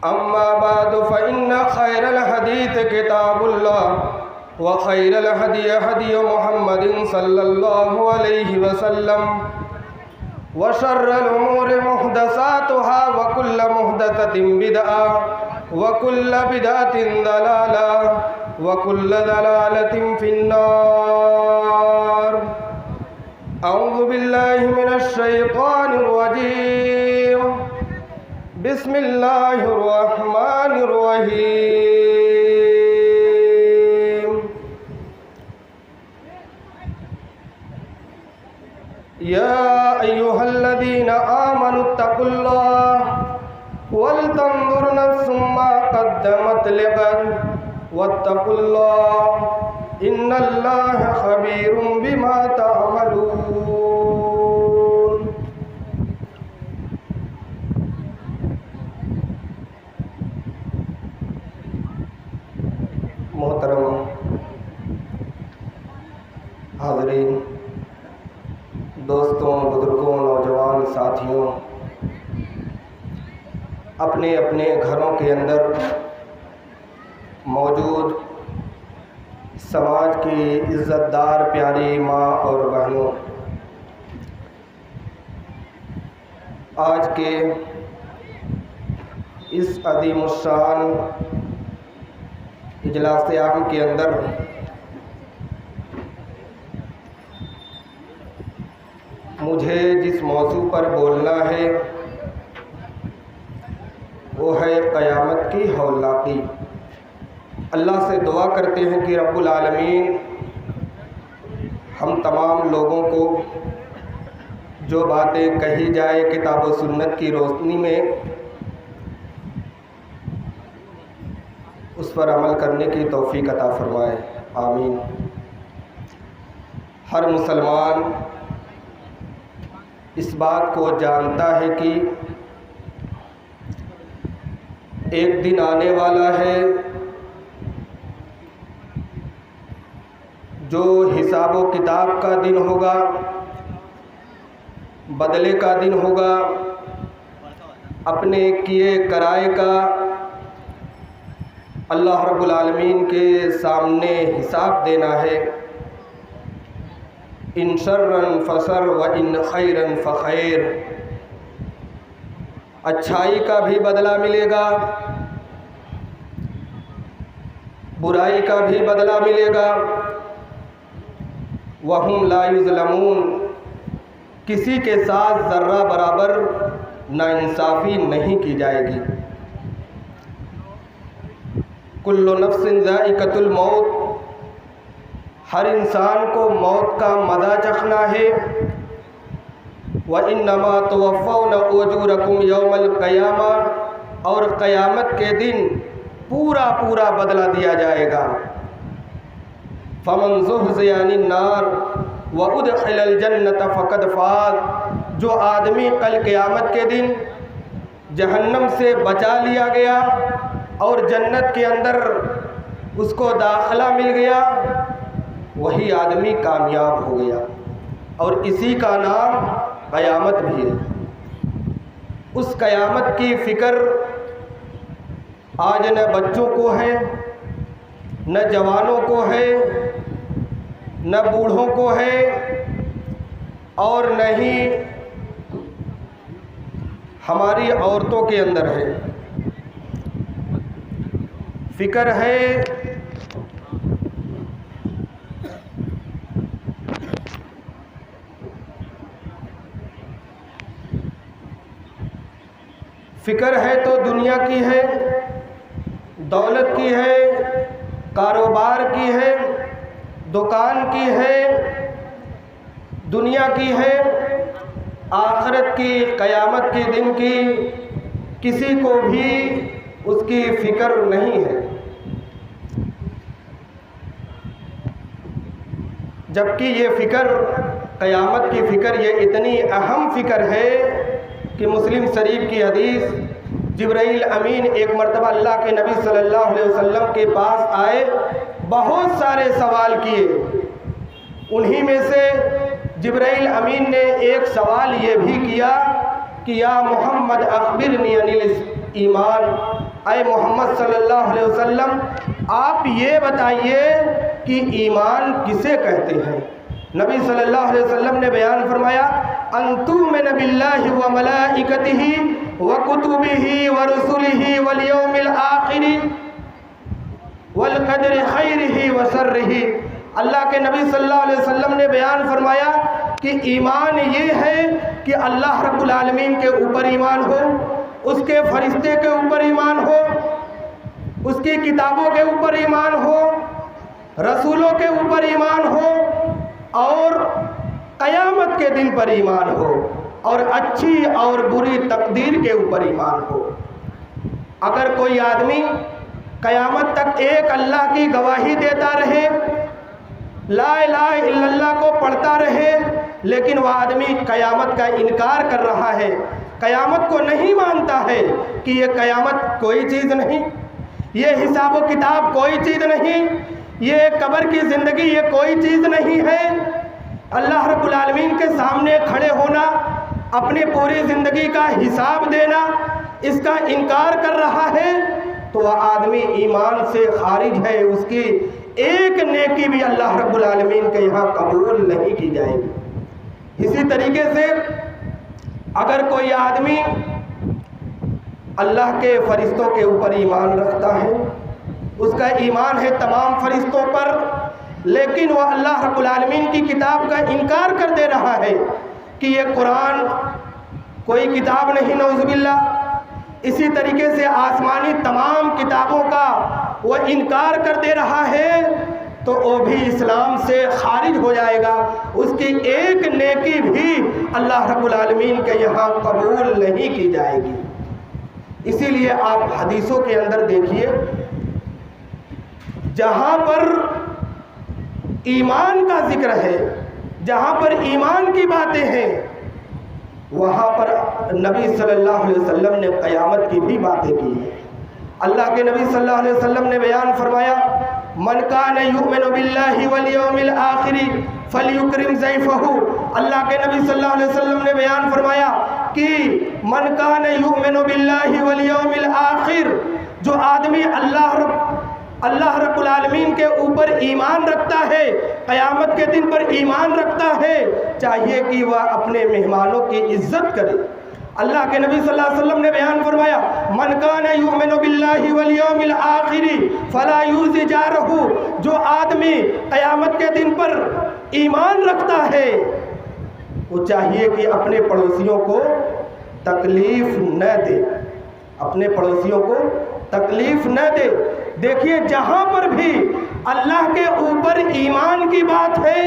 أما بعد فإن خير الحديث كتاب الله وخير الهدي هدي محمد صلى الله عليه وسلم وشر الأمور محدثاتها وكل محدثة بدعة وكل بدعة ضلالة وكل ضلالة في النار. أعوذ بالله من الشيطان الرجيم. بسم الله الرحمن الرحيم. يا أيها الذين آمنوا اتقوا الله ولتنظر نفس ما قدمت لغد واتقوا الله إن الله خبير بما تعملون. محترم حاضرین، دوستوں، بزرگوں، نوجوان ساتھیوں، اپنے اپنے گھروں کے اندر موجود سماج کی عزت دار پیاری ماں اور بہنوں، آج کے اس عظیم الشان اجلاس عام کے اندر مجھے جس موضوع پر بولنا ہے وہ ہے قیامت کی ہولناکی. اللہ سے دعا کرتے ہیں کہ رب العالمین ہم تمام لوگوں کو جو باتیں کہی جائے کتاب و سنت کی روشنی میں اس پر عمل کرنے کی توفیق عطا فرمائے. آمین. ہر مسلمان اس بات کو جانتا ہے کہ ایک دن آنے والا ہے جو حساب و کتاب کا دن ہوگا، بدلے کا دن ہوگا، اپنے کیے کرائے کا اللہ رب العالمین کے سامنے حساب دینا ہے. ان شرًا فشر و ان خیرًا فخیر. اچھائی کا بھی بدلہ ملے گا، برائی کا بھی بدلہ ملے گا. وَهُمْ لَا يُظْلَمُونَ. کسی کے ساتھ ذرہ برابر ناانصافی نہیں کی جائے گی. کل نفس ذائقۃ الموت. ہر انسان کو موت کا مزہ چکھنا ہے. وَإِنَّمَا تُوَفَّوْنَ أُجُورَكُمْ يَوْمَ الْقِيَامَةِ. اور قیامت کے دن پورا بدلہ دیا جائے گا. فَمَنْ زُحْزِحَ عَنِ النَّارِ وَأُدْخِلَ الْجَنَّةَ فَقَدْ فَازَ. جو آدمی کل قیامت کے دن جہنم سے بچا لیا گیا اور جنت کے اندر اس کو داخلہ مل گیا، وہی آدمی کامیاب ہو گیا. اور اسی کا نام قیامت بھی ہے. اس قیامت کی فکر آج نہ بچوں کو ہے، نہ جوانوں کو ہے، نہ بوڑھوں کو ہے، اور نہ ہی ہماری عورتوں کے اندر ہے. فکر ہے تو دنیا کی ہے، دولت کی ہے، کاروبار کی ہے، دکان کی ہے، دنیا کی ہے. آخرت کی، قیامت کے دن کی کسی کو بھی اس کی فکر نہیں ہے. جبکہ یہ فکر، قیامت کی فکر، یہ اتنی اہم فکر ہے کہ مسلم شریف کی حدیث، جبرائیل امین ایک مرتبہ اللہ کے نبی صلی اللہ علیہ وسلم کے پاس آئے، بہت سارے سوال کیے. انہی میں سے جبرائیل امین نے ایک سوال یہ بھی کیا کہ یا محمد اخبرنی عن الایمان. اے محمد صلی اللہ علیہ وسلم آپ یہ بتائیے کہ ایمان کسے کہتے ہیں؟ نبی صلی اللہ علیہ وسلم نے بیان فرمایا ان تؤمن باللہ و ملائکتہ و کتبہ و رسلہ والیوم الآخر والقدر خیرہ و شرہ۔ اللہ کے نبی صلی اللہ علیہ وسلم نے بیان فرمایا کہ ایمان یہ ہے کہ اللہ رب العالمین کے اوپر ایمان ہو، اس کے فرشتے کے اوپر ایمان ہو، اس کی کتابوں کے اوپر ایمان ہو، رسولوں کے اوپر ایمان ہو، اور قیامت کے دن پر ایمان ہو، اور اچھی اور بری تقدیر کے اوپر ایمان ہو۔ اگر کوئی آدمی قیامت تک ایک اللہ کی گواہی دیتا رہے، لا الہ الا اللہ کو پڑھتا رہے، لیکن وہ آدمی قیامت کا انکار کر رہا ہے، قیامت کو نہیں مانتا ہے کہ یہ قیامت کوئی چیز نہیں، یہ حساب و کتاب کوئی چیز نہیں، یہ قبر کی زندگی یہ کوئی چیز نہیں ہے، اللہ رب العالمین کے سامنے کھڑے ہونا، اپنی پوری زندگی کا حساب دینا، اس کا انکار کر رہا ہے، تو وہ آدمی ایمان سے خارج ہے، اس کی ایک نیکی بھی اللہ رب العالمین کے یہاں قبول نہیں کی جائے گی۔ اسی طریقے سے اگر کوئی آدمی اللہ کے فرشتوں کے اوپر ایمان رکھتا ہے، اس کا ایمان ہے تمام فرشتوں پر، لیکن وہ اللہ رب العالمین کی کتاب کا انکار کر دے رہا ہے کہ یہ قرآن کوئی کتاب نہیں، نعوذ باللہ، اسی طریقے سے آسمانی تمام کتابوں کا وہ انکار کر دے رہا ہے، تو وہ بھی اسلام سے خارج ہو جائے گا، اس کی ایک نیکی بھی اللہ رب العالمین کے یہاں قبول نہیں کی جائے گی۔ اسی لیے آپ حدیثوں کے اندر دیکھیے، جہاں پر ایمان کا ذکر ہے، جہاں پر ایمان کی باتیں ہیں، وہاں پر نبی صلی اللہ علیہ وسلم نے قیامت کی بھی باتیں کی ہیں۔ اللہ کے نبی صلی اللہ علیہ وسلم نے بیان فرمایا من کان یؤمن باللہ والیوم الآخر فلیکرم ضیفہ۔ اللہ کے نبی صلی اللہ علیہ وسلم نے بیان فرمایا کہ من کان یؤمن باللہ والیوم الآخر، جو آدمی اللہ رب العالمین کے اوپر ایمان رکھتا ہے، قیامت کے دن پر ایمان رکھتا ہے، چاہیے کہ وہ اپنے مہمانوں کی عزت کرے۔ اللہ کے نبی صلی اللہ علیہ وسلم نے بیان فرمایا من کان یؤمن باللہ والیوم الآخر فلا یؤذی جارہ، جو آدمی قیامت کے دن پر ایمان رکھتا ہے، وہ چاہیے کہ اپنے پڑوسیوں کو تکلیف نہ دے، اپنے پڑوسیوں کو تکلیف نہ دے۔ دیکھیے جہاں پر بھی اللہ کے اوپر ایمان کی بات ہے،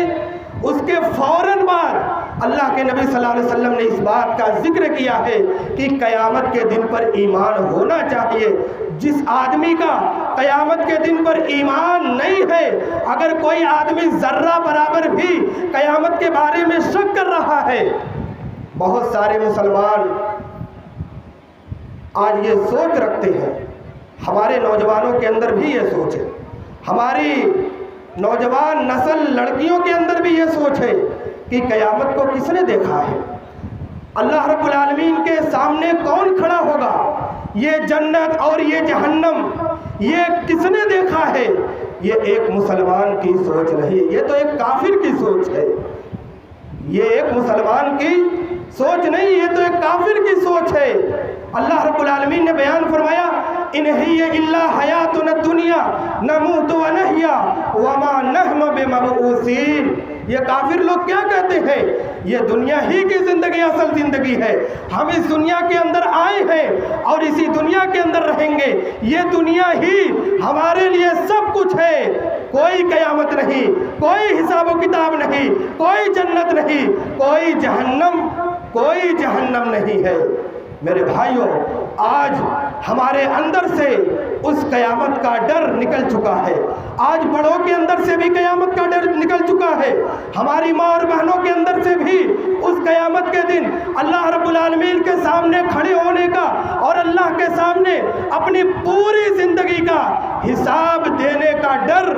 اس کے فوراً بعد اللہ کے نبی صلی اللہ علیہ وسلم نے اس بات کا ذکر کیا ہے کہ قیامت کے دن پر ایمان ہونا چاہیے۔ جس آدمی کا قیامت کے دن پر ایمان نہیں ہے، اگر کوئی آدمی ذرہ برابر بھی قیامت کے بارے میں شک کر رہا ہے، بہت سارے مسلمان آج یہ سوچ رکھتے ہیں، ہمارے نوجوانوں کے اندر بھی یہ سوچ ہے، ہماری نوجوان نسل لڑکیوں کے اندر بھی یہ سوچ ہے کہ قیامت کو کس نے دیکھا ہے، اللہ رب العالمین کے سامنے کون کھڑا ہوگا، یہ جنت اور یہ جہنم یہ کس نے دیکھا ہے۔ یہ ایک مسلمان کی سوچ نہیں، یہ تو ایک کافر کی سوچ ہے، یہ ایک مسلمان کی سوچ نہیں، یہ تو ایک کافر کی سوچ ہے۔ اللہ رب العالمین نے بیان فرمایا ان ہی الا حیاتنا الدنیا نموت ونحیا وما نحن بمبعوثین۔ یہ کافر لوگ کیا کہتے ہیں، یہ دنیا ہی کی زندگی اصل زندگی ہے، ہم اس دنیا کے اندر آئے ہیں اور اسی دنیا کے اندر رہیں گے، یہ دنیا ہی ہمارے لیے سب کچھ ہے، کوئی قیامت نہیں، کوئی حساب و کتاب نہیں، کوئی جنت نہیں، کوئی جہنم نہیں ہے۔ میرے بھائیوں، آج ہمارے اندر سے اس قیامت کا ڈر نکل چکا ہے، آج بڑوں کے اندر سے بھی قیامت کا ڈر نکل چکا ہے، ہماری ماں اور بہنوں کے اندر سے بھی اس قیامت کے دن اللہ رب العالمین کے سامنے کھڑے ہونے کا اور اللہ کے سامنے اپنی پوری زندگی کا حساب دینے کا ڈر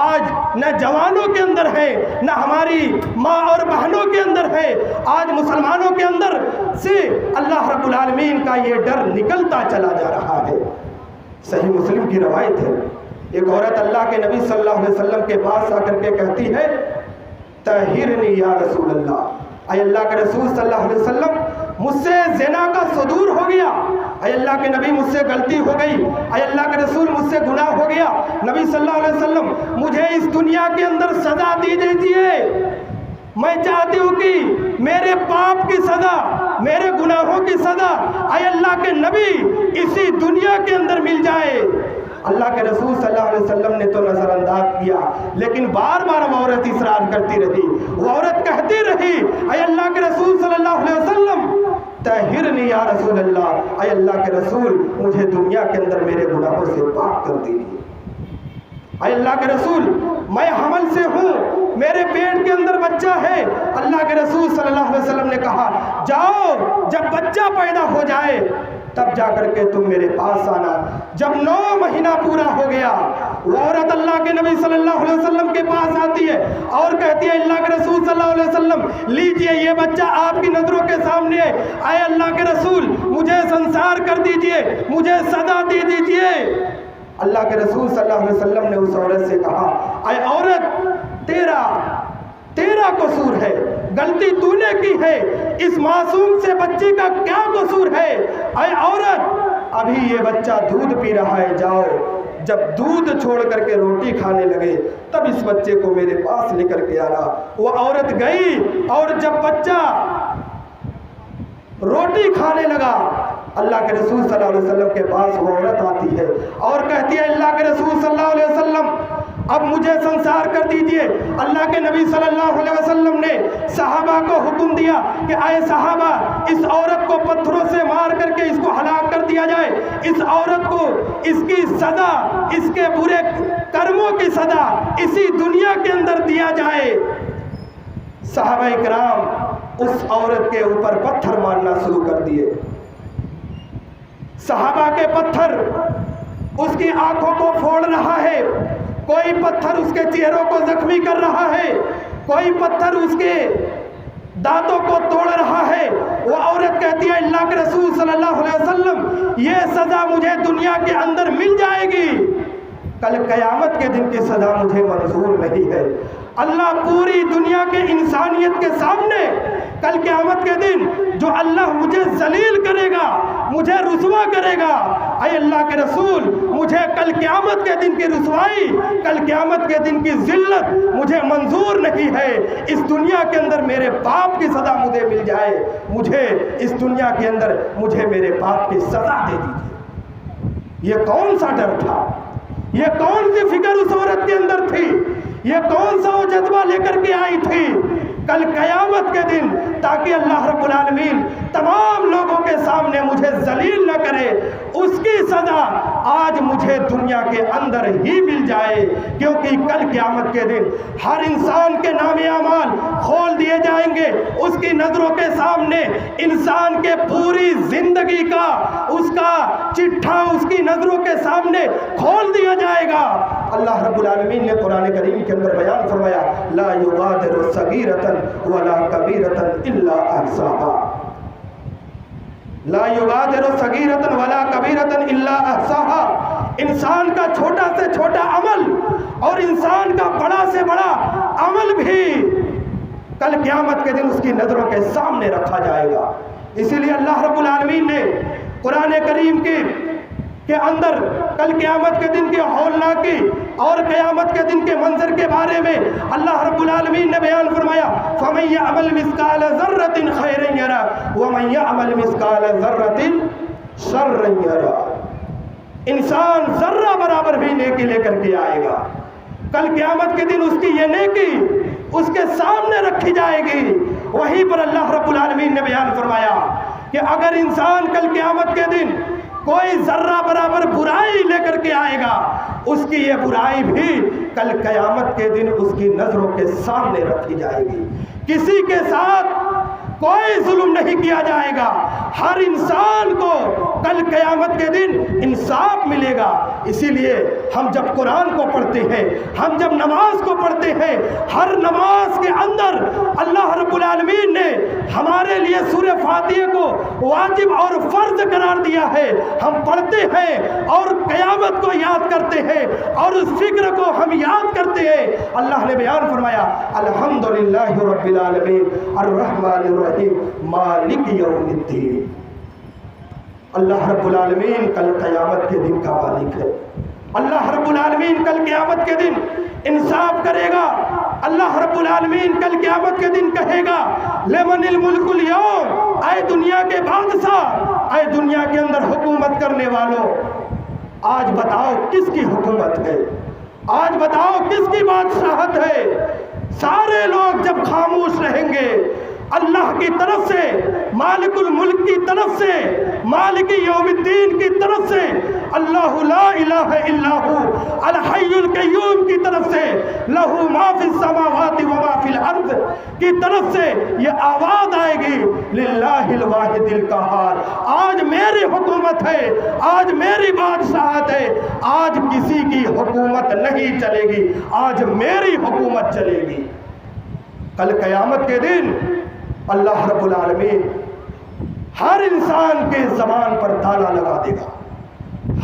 آج نہ جوانوں کے اندر ہے، نہ ہماری ماں اور بہنوں کے اندر ہے۔ آج مسلمانوں کے اندر سے اللہ رب العالمین کا یہ ڈر نکلتا چلا جا رہا ہے۔ صحیح مسلم کی روایت ہے، ایک عورت اللہ کے نبی صلی اللہ علیہ وسلم کے پاس آ کر کے کہتی ہے طہرنی یا رسول اللہ، اے اللہ کے رسول صلی اللہ علیہ وسلم مجھ سے زنا کا صدور ہو گیا، اے اللہ کے نبی مجھ سے غلطی ہو گئی، اے اللہ کے رسول مجھ سے گناہ ہو گیا، نبی صلی اللہ علیہ وسلم مجھے اس دنیا کے اندر سزا دی دیجیے، میں چاہتی ہوں کہ میرے پاپ کی سزا، میرے گناہوں کی سزا اے اللہ کے نبی اسی دنیا کے اندر مل جائے۔ اللہ کے رسول صلی اللہ علیہ وسلم نے تو نظر انداز کیا، لیکن بار بار وہ عورت اصرار کرتی رہی، وہ عورت کہتی رہی اے اللہ کے رسول صلی اللہ علیہ وسلم طہرنی یا رسول اللہ، اے اللہ کے رسول مجھے دنیا کے اندر میرے گناہوں سے پاک کر دیجیے، اے اللہ کے رسول میں حمل سے ہوں، میرے پیٹ کے اندر بچہ ہے۔ اللہ کے رسول صلی اللہ علیہ وسلم نے کہا جاؤ جب بچہ پیدا ہو جائے تب جا کر کے تم میرے پاس آنا۔ جب 9 مہینہ پورا ہو گیا وہ عورت اللہ کے نبی صلی اللہ علیہ وسلم کے پاس آتی ہے اور کہتی ہے اللہ کے رسول صلی اللہ علیہ وسلم لیجئے یہ بچہ آپ کی نظروں کے سامنے ہے، اے اللہ کے رسول مجھے سنسار کر دیجئے، مجھے سزا دے دیجئے۔ اللہ کے رسول صلی اللہ علیہ وسلم نے اس عورت سے کہا اے عورت تیرا قصور ہے، غلطی تو نے کی ہے، اس معصوم سے بچے کا کیا قصور ہے؟ اے عورت ابھی یہ بچہ دودھ پی رہا ہے، جاؤ جب دودھ چھوڑ کر کے روٹی کھانے لگے تب اس بچے کو میرے پاس لے کر کے آنا۔ وہ عورت گئی اور جب بچہ روٹی کھانے لگا اللہ کے رسول صلی اللہ علیہ وسلم کے پاس وہ عورت آتی ہے اور کہتی ہے اللہ کے رسول صلی اللہ علیہ وسلم اب مجھے سنسار کر دیجئے۔ اللہ کے نبی صلی اللہ علیہ وسلم نے صحابہ کو حکم دیا کہ اے صحابہ اس عورت کو پتھروں سے مار کر کے اس کو ہلاک کر دیا جائے، اس عورت کو اس کی سزا، اس کے برے کرموں کی سزا اسی دنیا کے اندر دیا جائے۔ صحابہ کرام اس عورت کے اوپر پتھر مارنا شروع کر دیے۔ صحابہ کے پتھر اس کی آنکھوں کو پھوڑ رہا ہے، کوئی پتھر اس کے چہروں کو زخمی کر رہا ہے، کوئی پتھر اس کے دانتوں کو توڑ رہا ہے۔ وہ عورت کہتی ہے اللہ کے رسول صلی اللہ علیہ وسلم یہ سزا مجھے دنیا کے اندر مل جائے گی، کل قیامت کے دن کی سزا مجھے منظور نہیں ہے۔ اللہ پوری دنیا کے انسانیت کے سامنے کل قیامت کے دن جو اللہ مجھے ذلیل کرے گا، مجھے رسوا کرے گا، اے اللہ کے رسول مجھے کل قیامت کے دن کی رسوائی، کل قیامت کے دن کی ذلت مجھے منظور نہیں ہے۔ اس دنیا کے اندر میرے باپ کی سزا مجھے مل جائے، مجھے اس دنیا کے اندر مجھے میرے باپ کی سزا دے دیجیے۔ یہ کون سا ڈر تھا؟ یہ کون سی فکر اس عورت کے اندر تھی؟ یہ کون سا وہ جذبہ لے کر کے آئی تھی کل قیامت کے دن تاکہ اللہ رب العالمین تمام لوگوں کے سامنے مجھے ذلیل نہ کرے، اس کی سزا آج مجھے دنیا کے اندر ہی مل جائے، کیونکہ کل قیامت کے دن ہر انسان کے نام اعمال کھول دیے جائیں گے، اس کی نظروں کے سامنے انسان کے پوری زندگی کا اس کا چٹھا اس کی نظروں کے سامنے کھول دیا جائے گا۔ اللہ رب العالمین نے قرآن کریم کے اندر بیان فرمایا لا یغادر صغیرۃ ولا کبیرۃ الا احصاها، لا یغادر صغیرۃ ولا کبیرۃ الا احصاها، انسان کا چھوٹا سے چھوٹا عمل اور انسان کا بڑا سے بڑا عمل بھی کل قیامت کے دن اس کی نظروں کے سامنے رکھا جائے گا۔ اسی لیے اللہ رب العالمین نے قرآن کریم کے اندر کل قیامت کے دن کی ہولناکی اور قیامت کے دن کے منظر کے بارے میں اللہ رب العالمین نے بیان فرمایا فَمَن يَعْمَلْ مِثْقَالَ ذَرَّةٍ خَيْرًا يَرَهُ وَمَن يَعْمَلْ مِثْقَالَ ذَرَّةٍ شَرًّا يَرَهُ، انسان ذرہ برابر بھی نیکی لے کر کے آئے گا، کل قیامت کے دن اس کی یہ نیکی اس کے سامنے رکھی جائے گی۔ وہیں پر اللہ رب العالمین نے بیان فرمایا کہ اگر انسان کل قیامت کے دن کوئی ذرہ برابر برائی لے کر کے آئے گا، اس کی یہ برائی بھی کل قیامت کے دن اس کی نظروں کے سامنے رکھی جائے گی۔ کسی کے ساتھ کوئی ظلم نہیں کیا جائے گا، ہر انسان کو کل قیامت کے دن انصاف ملے گا۔ اسی لیے ہم جب قرآن کو پڑھتے ہیں، ہم جب نماز کو پڑھتے ہیں، ہر نماز کے اندر اللہ رب العالمین نے ہمارے لیے سورہ فاتحہ کو واجب اور فرض قرار دیا ہے۔ ہم پڑھتے ہیں اور قیامت کو یاد کرتے ہیں اور اس فکر کو ہم یاد کرتے ہیں۔ اللہ نے بیان فرمایا الحمدللہ رب العالمین الرحمن الرحیم مالک یوم الدین۔ اللہ رب العالمین کل قیامت کے دن کا مالک ہے۔ اللہ رب العالمین کل قیامت کے دن انصاف کرے گا۔ اللہ رب العالمین کل قیامت کے دن کہے گا لمن الملک اليوم، اے دنیا کے بادشاہ، اے دنیا کے اندر حکومت کرنے والوں، آج بتاؤ کس کی حکومت ہے، آج بتاؤ کس کی بادشاہت ہے۔ سارے لوگ جب خاموش رہیں گے، اللہ کی طرف سے، مالک الملک کی طرف سے، مالک یوم الدین کی طرف سے، اللہ لا الہ الا ہو الحی القیوم کی طرف سے، لہو ما فی السماوات و ما فی الارض کی طرف سے یہ آواز آئے گی للہ الواحد القہار، آج میری حکومت ہے، آج میری بادشاہت ہے، آج کسی کی حکومت نہیں چلے گی، آج میری حکومت چلے گی۔ کل قیامت کے دن اللہ رب العالمین ہر انسان کے زبان پر تالا لگا دے گا،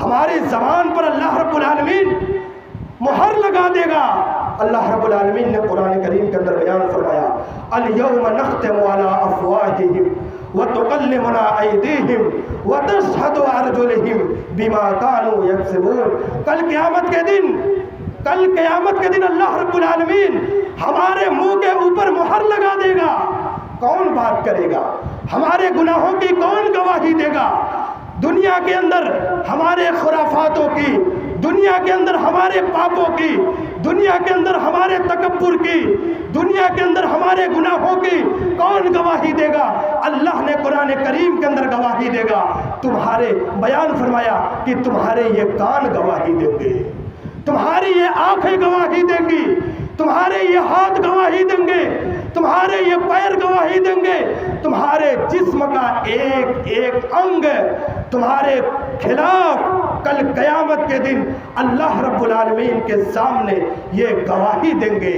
ہماری زبان پر اللہ رب العالمین مہر لگا دے گا۔ اللہ رب العالمین نے قرآن کریم کے اندر بیان فرمایا الیوم نختم علی افواہہم وتکلمنا ایدیہم وتشہد ارجلہم بما کانوا یکسبون۔ کل قیامت کے دن، کل قیامت کے دن اللہ رب العالمین ہمارے منہ کے اوپر مہر لگا دے گا۔ کون بات کرے گا؟ ہمارے گناہوں کی کون گواہی دے گا؟ دنیا کے اندر ہمارے خرافاتوں کی، دنیا کے اندر ہمارے پاپوں کی، دنیا کے اندر ہمارے تکبر کی، دنیا کے اندر ہمارے گناہوں کی کون گواہی دے گا؟ اللہ نے قرآن کریم کے اندر گواہی دے گا۔ تمہارے بیان فرمایا کہ تمہارے یہ کان گواہی دیں گے، تمہاری یہ آنکھیں گواہی دیں گی، تمہارے یہ ہاتھ گواہی دیں گے، تمہارے یہ پیر گواہی دیں گے، تمہارے جسم کا ایک ایک انگ تمہارے خلاف کل قیامت کے دن اللہ رب العالمین کے سامنے یہ گواہی دیں گے۔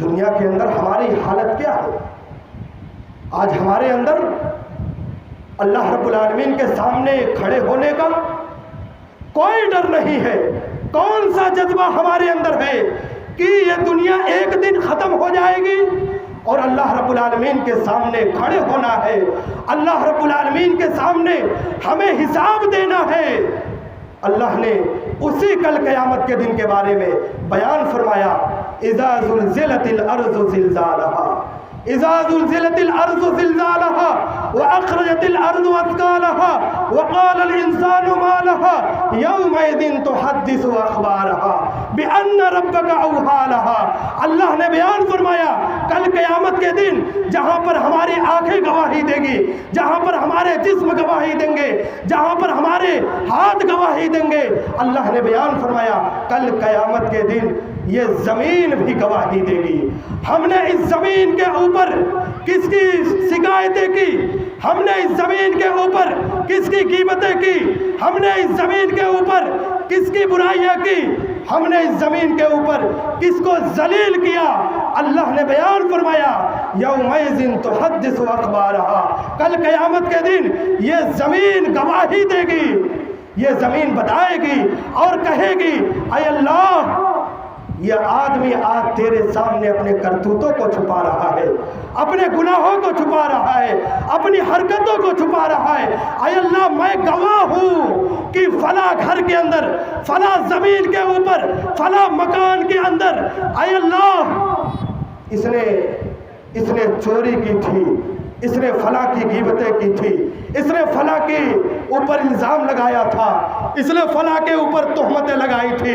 دنیا کے اندر ہماری حالت کیا ہے؟ آج ہمارے اندر اللہ رب العالمین کے سامنے کھڑے ہونے کا کوئی ڈر نہیں ہے۔ کون سا جذبہ ہمارے اندر ہے کہ یہ دنیا ایک دن ختم ہو جائے گی اور اللہ رب العالمین کے سامنے کھڑے ہونا ہے، اللہ رب العالمین کے سامنے ہمیں حساب دینا ہے۔ اللہ نے اسی کل قیامت کے دن کے بارے میں بیان فرمایا اذا زلزلت الارض زلزالہا، اذا زلزلت الارض زلزالها واخرجت الارض اثقالها وقال الانسان ما لها يومئذ تحدث اخبارها بان ربك اوحى لها۔ اللہ نے بیان فرمایا کل قیامت کے دن جہاں پر ہماری آنکھیں گواہی دے گی، جہاں پر ہمارے جسم گواہی دیں گے، جہاں پر ہمارے ہاتھ گواہی دیں گے، اللہ نے بیان فرمایا کل قیامت کے دن یہ زمین بھی گواہی دے گی۔ ہم نے اس زمین کے اوپر کس کی شکایتیں کی، ہم نے اس زمین کے اوپر کس کی غیبتیں کی، ہم نے اس زمین کے اوپر کس کی برائیاں کی، ہم نے اس زمین کے اوپر کس کو ذلیل کیا۔ اللہ نے بیان فرمایا یومئذ تحدث اخبارہا، کل قیامت کے دن یہ زمین گواہی دے گی، یہ زمین بتائے گی اور کہے گی اے اللہ یہ آدمی آج تیرے سامنے اپنے کرتوتوں کو چھپا رہا ہے، اپنے گناہوں کو چھپا رہا ہے، اپنی حرکتوں کو چھپا رہا ہے۔ اے اللہ میں گواہ ہوں کہ فلاں گھر کے اندر، فلاں زمین کے اوپر، فلاں مکان کے اندر اے اللہ اس نے چوری کی تھی، اس نے فلاں کی غیبتیں کی تھی، اس نے فلاں کے اوپر الزام لگایا تھا، اس نے فلاں کے اوپر تہمتیں لگائی تھی،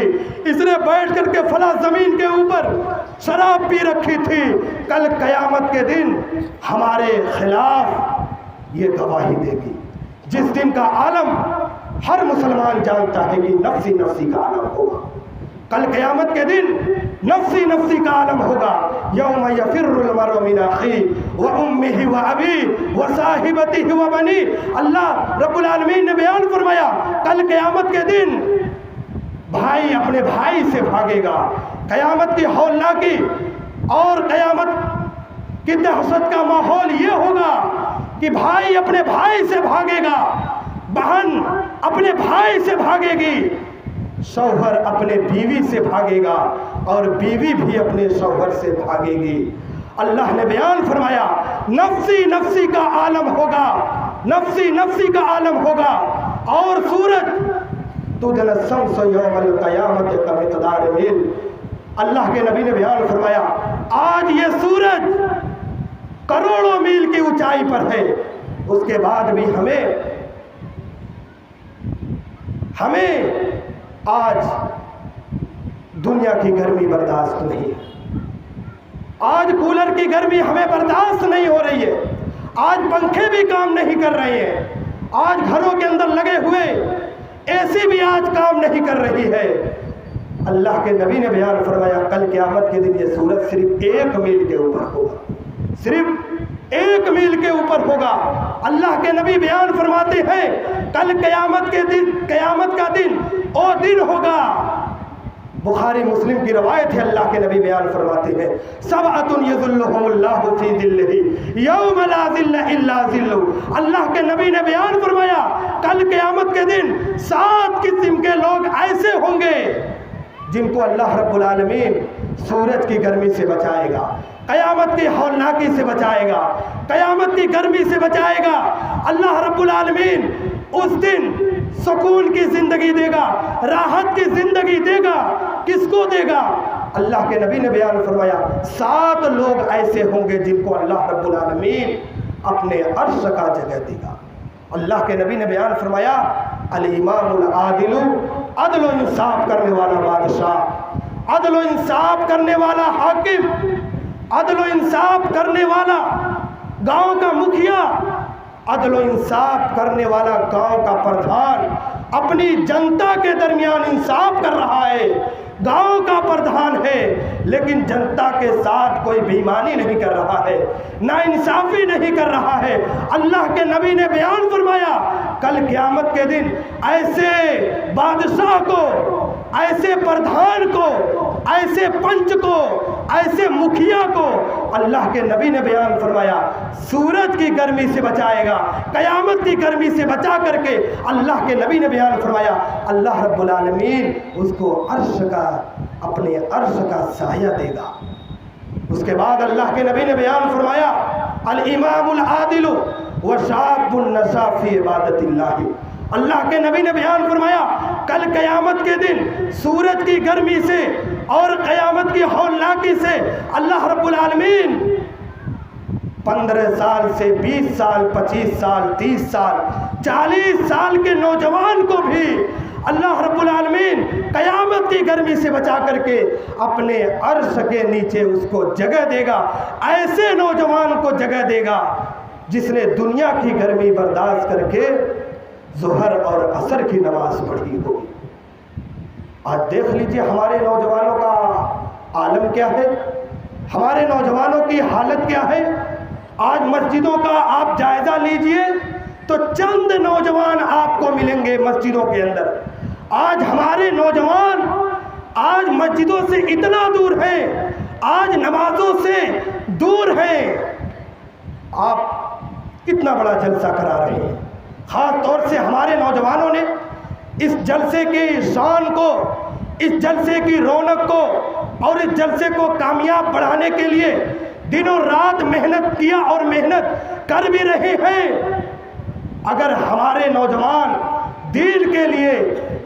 اس نے بیٹھ کر کے فلاں زمین کے اوپر شراب پی رکھی تھی۔ کل قیامت کے دن ہمارے خلاف یہ گواہی دے گی، جس دن کا عالم ہر مسلمان جانتا ہے کہ نفسی نفسی کا عالم ہوگا، کل قیامت کے دن نفسی نفسی کا عالم ہوگا. یوم یفر المرء من اخیہ وامہ وابیہ وصاحبتہ وبنیہ. اللہ رب العالمین نے بیان فرمایا کل قیامت کے دن بھائی اپنے بھائی سے بھاگے گا. قیامت کی ہولناکی اور قیامت کی دہشت کا ماحول یہ ہوگا کہ بھائی اپنے بھائی سے بھاگے گا, بہن اپنے بھائی سے بھاگے گی, شوہر اپنے بیوی سے بھاگے گا اور بیوی بھی اپنے شوہر سے بھاگے گی. اللہ نے بیان فرمایا نفسی نفسی کا عالم ہوگا, نفسی نفسی کا عالم ہوگا. اور سورج تدنی الشمس یوم القیامت کمقدار میل. اللہ کے نبی نے بیان فرمایا آج یہ سورج کروڑوں میل کی اونچائی پر ہے, اس کے بعد بھی ہمیں آج دنیا کی گرمی برداشت نہیں ہے. آج کولر کی گرمی ہمیں برداشت نہیں ہو رہی ہے. آج پنکھے بھی کام نہیں کر رہے ہیں. آج گھروں کے اندر لگے ہوئے اے سی بھی آج کام نہیں کر رہی ہے. اللہ کے نبی نے بیان فرمایا کل قیامت کے دن یہ سورج صرف 1 میل کے اوپر ہوگا, صرف 1 میل کے اوپر ہوگا. اللہ کے نبی بیان فرماتے ہیں کل قیامت کا دن وہ دن ہوگا. بخاری مسلم کی روایت ہے, اللہ کے نبی بیان فرماتے ہیں سبعۃ یظلھم اللہ فی ظلہ یوم لا ظل الا ظلہ. اللہ کے نبی نے بیان فرمایا کل قیامت کے دن 7 قسم کے لوگ ایسے ہوں گے جن کو اللہ رب العالمین سورج کی گرمی سے بچائے گا, قیامت کی ہولناکی سے بچائے گا, قیامت کی گرمی سے بچائے گا. اللہ رب العالمین اس دن سکون کی زندگی دے گا, راحت کی زندگی دے گا. کس کو دے گا؟ اللہ کے نبی نے بیان فرمایا 7 لوگ ایسے ہوں گے جن کو اللہ رب العالمین اپنے عرش کا جگہ دے گا. اللہ کے نبی نے بیان فرمایا الامام العادل, عدل و انصاف کرنے والا بادشاہ, عدل و انصاف کرنے والا حاکم, عدل و انصاف کرنے والا گاؤں کا مکھیا, عدل و انصاف کرنے والا گاؤں کا پردھان اپنی جنتا کے درمیان انصاف کر رہا ہے. گاؤں کا پردھان ہے لیکن جنتا کے ساتھ کوئی بےایمانی نہیں کر رہا ہے, ناانصافی نہیں کر رہا ہے. اللہ کے نبی نے بیان فرمایا کل قیامت کے دن ایسے بادشاہ کو, ایسے پردھان کو, ایسے پنچ کو, ایسے مکھیا کو اللہ کے نبی نے بیان فرمایا سورج کی گرمی سے بچائے گا, قیامت کی گرمی سے بچا کر کے اللہ کے نبی نے بیان فرمایا اللہ رب العالمین اس کو اپنے عرش کا سایہ دے گا. اس کے بعد اللہ کے نبی نے بیان فرمایا الامام العادل وشاب نشا فی عبادت اللہ. اللہ کے نبی نے بیان فرمایا کل قیامت کے دن سورج کی گرمی سے اور قیامت کی ہولناکی سے اللہ رب العالمین 15 سال سے 20 سال 25 سال 30 سال 40 سال کے نوجوان کو بھی اللہ رب العالمین قیامت کی گرمی سے بچا کر کے اپنے عرش کے نیچے اس کو جگہ دے گا. ایسے نوجوان کو جگہ دے گا جس نے دنیا کی گرمی برداشت کر کے ظہر اور عصر کی نماز پڑھی ہوگی. آج دیکھ لیجئے ہمارے نوجوانوں کا عالم کیا ہے, ہمارے نوجوانوں کی حالت کیا ہے. آج مسجدوں کا آپ جائزہ لیجئے تو چند نوجوان آپ کو ملیں گے مسجدوں کے اندر. آج ہمارے نوجوان آج مسجدوں سے اتنا دور ہیں, آج نمازوں سے دور ہیں. آپ کتنا بڑا جلسہ کرا رہے ہیں. خاص طور سے ہمارے نوجوانوں نے اس جلسے کی شان کو, اس جلسے کی رونق کو اور اس جلسے کو کامیاب بڑھانے کے لیے دنوں رات محنت کیا اور محنت کر بھی رہے ہیں. اگر ہمارے نوجوان دین کے لیے,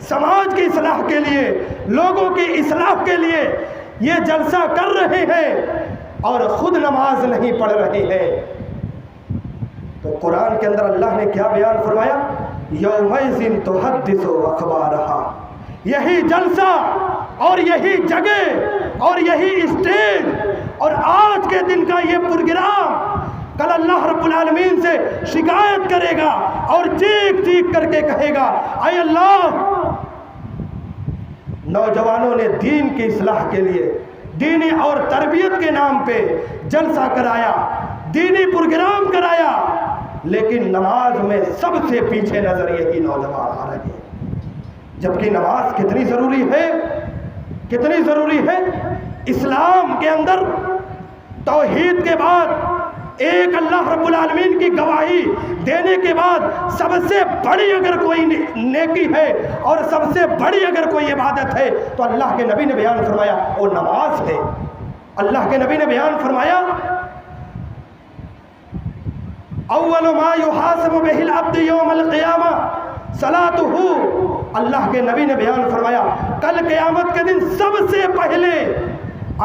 سماج کی اصلاح کے لیے, لوگوں کی اصلاح کے لیے یہ جلسہ کر رہے ہیں اور خود نماز نہیں پڑھ رہے ہیں تو قرآن کے اندر اللہ نے کیا بیان فرمایا یومئذ تحدث اخبارہا. یہی جلسہ اور یہی جگہ اور یہی اسٹیج اور آج کے دن کا یہ پروگرام کل اللہ رب العالمین سے شکایت کرے گا اور چیخ چیخ کر کے کہے گا اے اللہ نوجوانوں نے دین کی اصلاح کے لیے دینی اور تربیت کے نام پہ جلسہ کرایا، دینی پروگرام کرایا، لیکن نماز میں سب سے پیچھے نظر یہی نوجوان آ رہے ہیں، جبکہ نماز کتنی ضروری ہے، کتنی ضروری ہے۔ اسلام کے اندر توحید کے بعد ایک اللہ رب العالمین کی گواہی دینے کے بعد سب سے بڑی اگر کوئی نیکی ہے اور سب سے بڑی اگر کوئی عبادت ہے تو اللہ کے نبی نے بیان فرمایا وہ نماز ہے۔ اللہ کے نبی نے بیان فرمایا اول ما یحاسب بہ العبد یوم القیامہ صلاتہ، اللہ کے نبی نے بیان فرمایا کل قیامت کے دن سب سے پہلے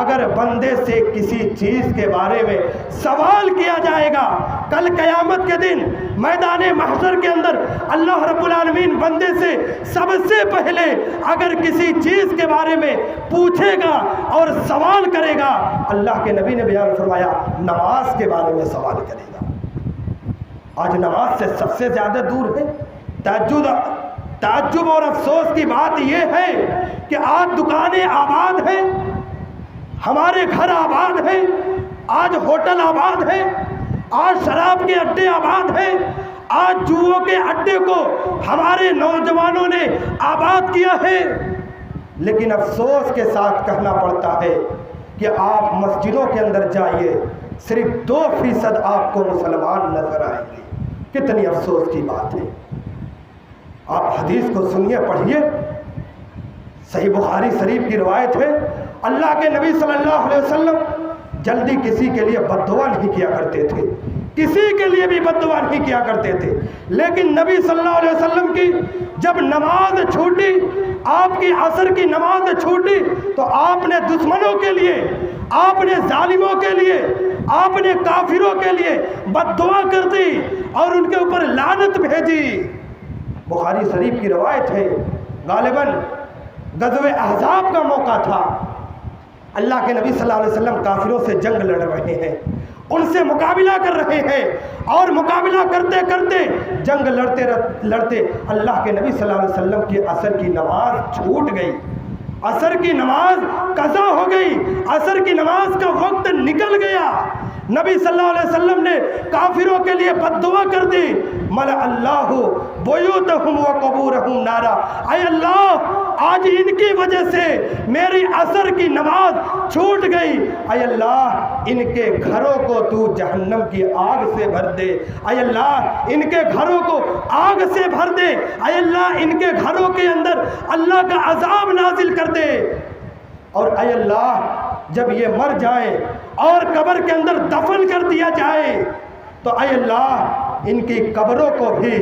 اگر بندے سے کسی چیز کے بارے میں سوال کیا جائے گا، کل قیامت کے دن میدان محشر کے اندر اللہ رب العالمین بندے سے سب سے پہلے اگر کسی چیز کے بارے میں پوچھے گا اور سوال کرے گا، اللہ کے نبی نے بیان فرمایا نماز کے بارے میں سوال کرے گا۔ آج نماز سے سب سے زیادہ دور ہے۔ تعجب اور افسوس کی بات یہ ہے کہ آج دکانیں آباد ہیں، ہمارے گھر آباد ہیں، آج ہوٹل آباد ہیں، آج شراب کے اڈے آباد ہیں، آج جوؤں کے اڈے کو ہمارے نوجوانوں نے آباد کیا ہے، لیکن افسوس کے ساتھ کہنا پڑتا ہے کہ آپ مسجدوں کے اندر جائیے صرف 2% آپ کو مسلمان نظر آئیں گے۔ کتنی افسوس کی بات ہے۔ آپ حدیث کو سنیے، پڑھیے، صحیح بخاری شریف کی روایت ہے، اللہ کے نبی صلی اللہ علیہ وسلم جلدی کسی کے لیے بد دعا نہیں کیا کرتے تھے، کسی کے لیے بھی بد دعا نہیں کیا کرتے تھے، لیکن نبی صلی اللہ علیہ وسلم کی جب نماز چھوٹی، آپ کی عصر کی نماز چھوٹی تو آپ نے دشمنوں کے لیے، آپ نے ظالموں کے لیے، آپ نے کافروں کے لیے بد دعا کر دی اور ان کے اوپر لعنت بھیجی۔ بخاری شریف کی روایت ہے، غالباً غزوہ احزاب کا موقع تھا، اللہ کے نبی صلی اللہ علیہ وسلم کافروں سے جنگ لڑ رہے ہیں، ان سے مقابلہ کر رہے ہیں، اور مقابلہ کرتے کرتے جنگ لڑتے لڑتے اللہ کے نبی صلی اللہ علیہ وسلم کی عصر کی نماز چھوٹ گئی، عصر کی نماز قضا ہو گئی، عصر کی نماز کا وقت نکل گیا۔ نبی صلی اللہ علیہ وسلم نے کافروں کے لیے بد دعا کر دی، ملأ اللہ بیوتہم وقبورہم نارا، اے اللہ آج ان کی وجہ سے میری عصر کی نماز چھوٹ گئی، اے اللہ ان کے گھروں کو تو جہنم کی آگ سے بھر دے، اے اللہ ان کے گھروں کو آگ سے بھر دے، اے اللہ ان کے گھروں کے اندر اللہ کا عذاب نازل کر دے، اور اے اللہ جب یہ مر جائیں اور قبر کے اندر دفن کر دیا جائے تو اے اللہ ان کی قبروں کو بھی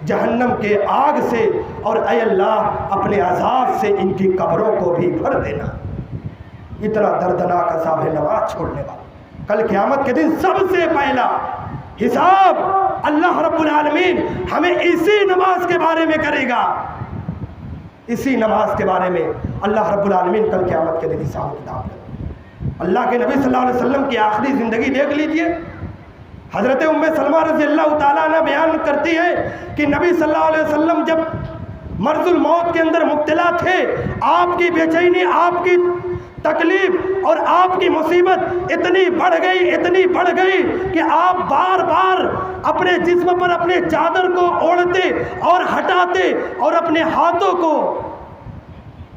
جہنم کے آگ سے اور اے اللہ اپنے عذاب سے ان کی قبروں کو بھی بھر دینا۔ اتنا دردناک عذاب ہے نماز چھوڑنے والا۔ کل قیامت کے دن سب سے پہلا حساب اللہ رب العالمین ہمیں اسی نماز کے بارے میں کرے گا، اسی نماز کے بارے میں اللہ رب العالمین کل قیامت کے دن حساب کتاب کرے۔ اللہ کے نبی صلی اللہ علیہ وسلم کی آخری زندگی دیکھ لیجئے، حضرت ام سلمہ رضی اللہ تعالیٰ عنہ بیان کرتی ہے کہ نبی صلی اللہ علیہ وسلم جب مرض الموت کے اندر مبتلا تھے، آپ کی بے چینی، آپ کی تکلیف اور آپ کی مصیبت اتنی بڑھ گئی کہ آپ بار بار اپنے جسم پر اپنے چادر کو اوڑھتے اور ہٹاتے اور اپنے ہاتھوں کو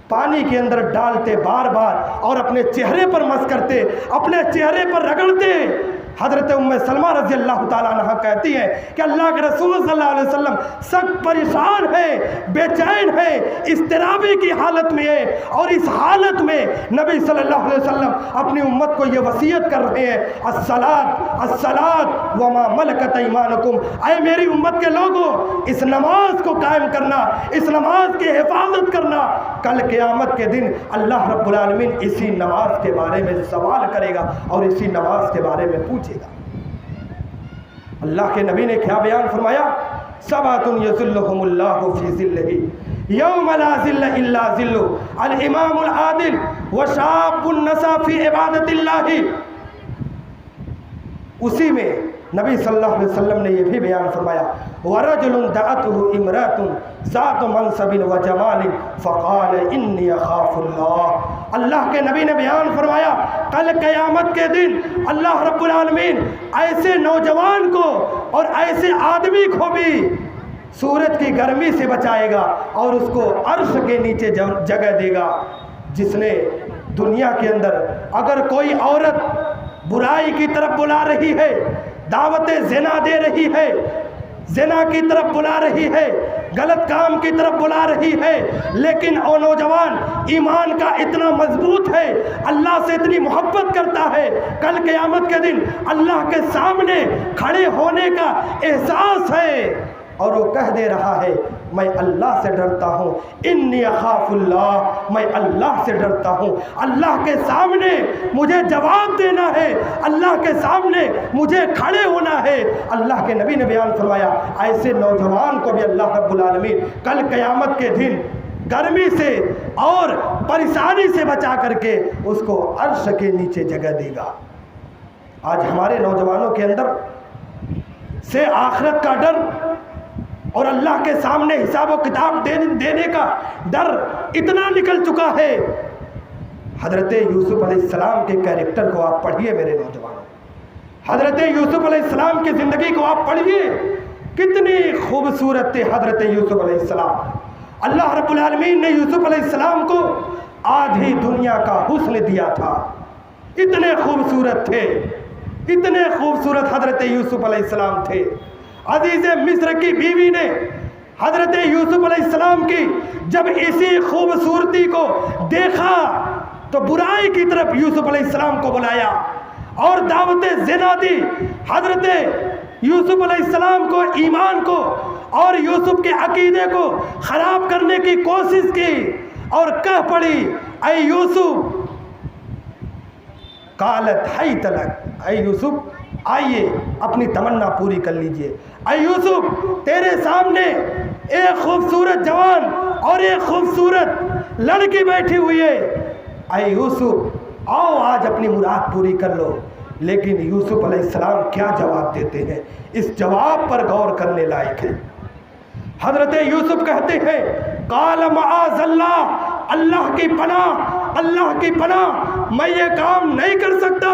پانی کے اندر ڈالتے بار بار اور اپنے چہرے پر مس کرتے، اپنے چہرے پر رگڑتے۔ حضرت ام سلمہ رضی اللہ تعالیٰ عنہ کہتی ہیں کہ اللہ کے رسول صلی اللہ علیہ وسلم سخت پریشان ہے، بے چین ہے، اضطرابی کی حالت میں ہے، اور اس حالت میں نبی صلی اللہ علیہ وسلم اپنی امت کو یہ وصیت کر رہے ہیں، الصلاۃ وما ملکت ایمانکم، اے میری امت کے لوگوں اس نماز کو قائم کرنا، اس نماز کی حفاظت کرنا، کل قیامت کے دن اللہ رب العالمین اسی نماز کے بارے میں سوال کرے گا اور اسی نماز کے بارے میں پوچھے گا۔ اللہ کے نبی نے کیا بیان فرمایا؟ سبعۃ یظلھم اللہ فی ظلہ یوم لا ظل الا ظلہ، الامام العادل وشاب نشأ فی عبادت اللہ۔ اسی میں نبی صلی اللہ علیہ وسلم نے یہ بھی بیان فرمایا وَرَجُلٌ دَعَتْهُ امْرَأَةٌ ذَاتُ مَنْصَبٍ وَجَمَالٍ فَقَالَ إِنِّي أَخَافُ اللَّهَ۔ اللہ کے نبی نے بیان فرمایا کل قیامت کے دن اللہ رب العالمین ایسے نوجوان کو اور ایسے آدمی کو بھی سورج کی گرمی سے بچائے گا اور اس کو عرش کے نیچے جگہ دے گا، جس نے دنیا کے اندر اگر کوئی عورت برائی کی طرف بلا رہی ہے، دعوت زنا دے رہی ہے، زنا کی طرف بلا رہی ہے، غلط کام کی طرف بلا رہی ہے، لیکن وہ نوجوان ایمان کا اتنا مضبوط ہے، اللہ سے اتنی محبت کرتا ہے، کل قیامت کے دن اللہ کے سامنے کھڑے ہونے کا احساس ہے اور وہ کہہ دے رہا ہے میں اللہ سے ڈرتا ہوں، انی اخاف اللہ، میں اللہ سے ڈرتا ہوں، اللہ کے سامنے مجھے جواب دینا ہے، اللہ کے سامنے مجھے کھڑے ہونا ہے۔ اللہ کے نبی نے بیان فرمایا ایسے نوجوان کو بھی اللہ رب العالمین کل قیامت کے دن گرمی سے اور پریشانی سے بچا کر کے اس کو عرش کے نیچے جگہ دے گا۔ آج ہمارے نوجوانوں کے اندر سے آخرت کا ڈر اور اللہ کے سامنے حساب و کتاب دینے کا ڈر اتنا نکل چکا ہے۔ حضرت یوسف علیہ السلام کے کیریکٹر کو آپ پڑھیے میرے نوجوانوں، حضرت یوسف علیہ السلام کی زندگی کو آپ پڑھیے، کتنی خوبصورت تھے حضرت یوسف علیہ السلام۔ اللہ رب العالمین نے یوسف علیہ السلام کو آدھی دنیا کا حسن دیا تھا، اتنے خوبصورت تھے، اتنے خوبصورت حضرت یوسف علیہ السلام تھے۔ عزیز مصر کی بیوی نے حضرت یوسف علیہ السلام کی جب اسی خوبصورتی کو دیکھا تو برائی کی طرف یوسف علیہ السلام کو بلایا اور دعوت زنا دی، حضرت یوسف علیہ السلام کو ایمان کو اور یوسف کے عقیدے کو خراب کرنے کی کوشش کی اور کہہ پڑی اے یوسف قالت حیت لک، اے یوسف آئیے اپنی تمنا پوری کر لیجئے، اے یوسف تیرے سامنے ایک خوبصورت جوان اور ایک خوبصورت لڑکی بیٹھی ہوئی ہے، اے یوسف آؤ آج اپنی مراد پوری کر لو۔ لیکن یوسف علیہ السلام کیا جواب دیتے ہیں، اس جواب پر غور کرنے لائق ہے۔ حضرت یوسف کہتے ہیں قال معاذ اللہ، اللہ کی پناہ، اللہ کی پناہ، میں یہ کام نہیں کر سکتا،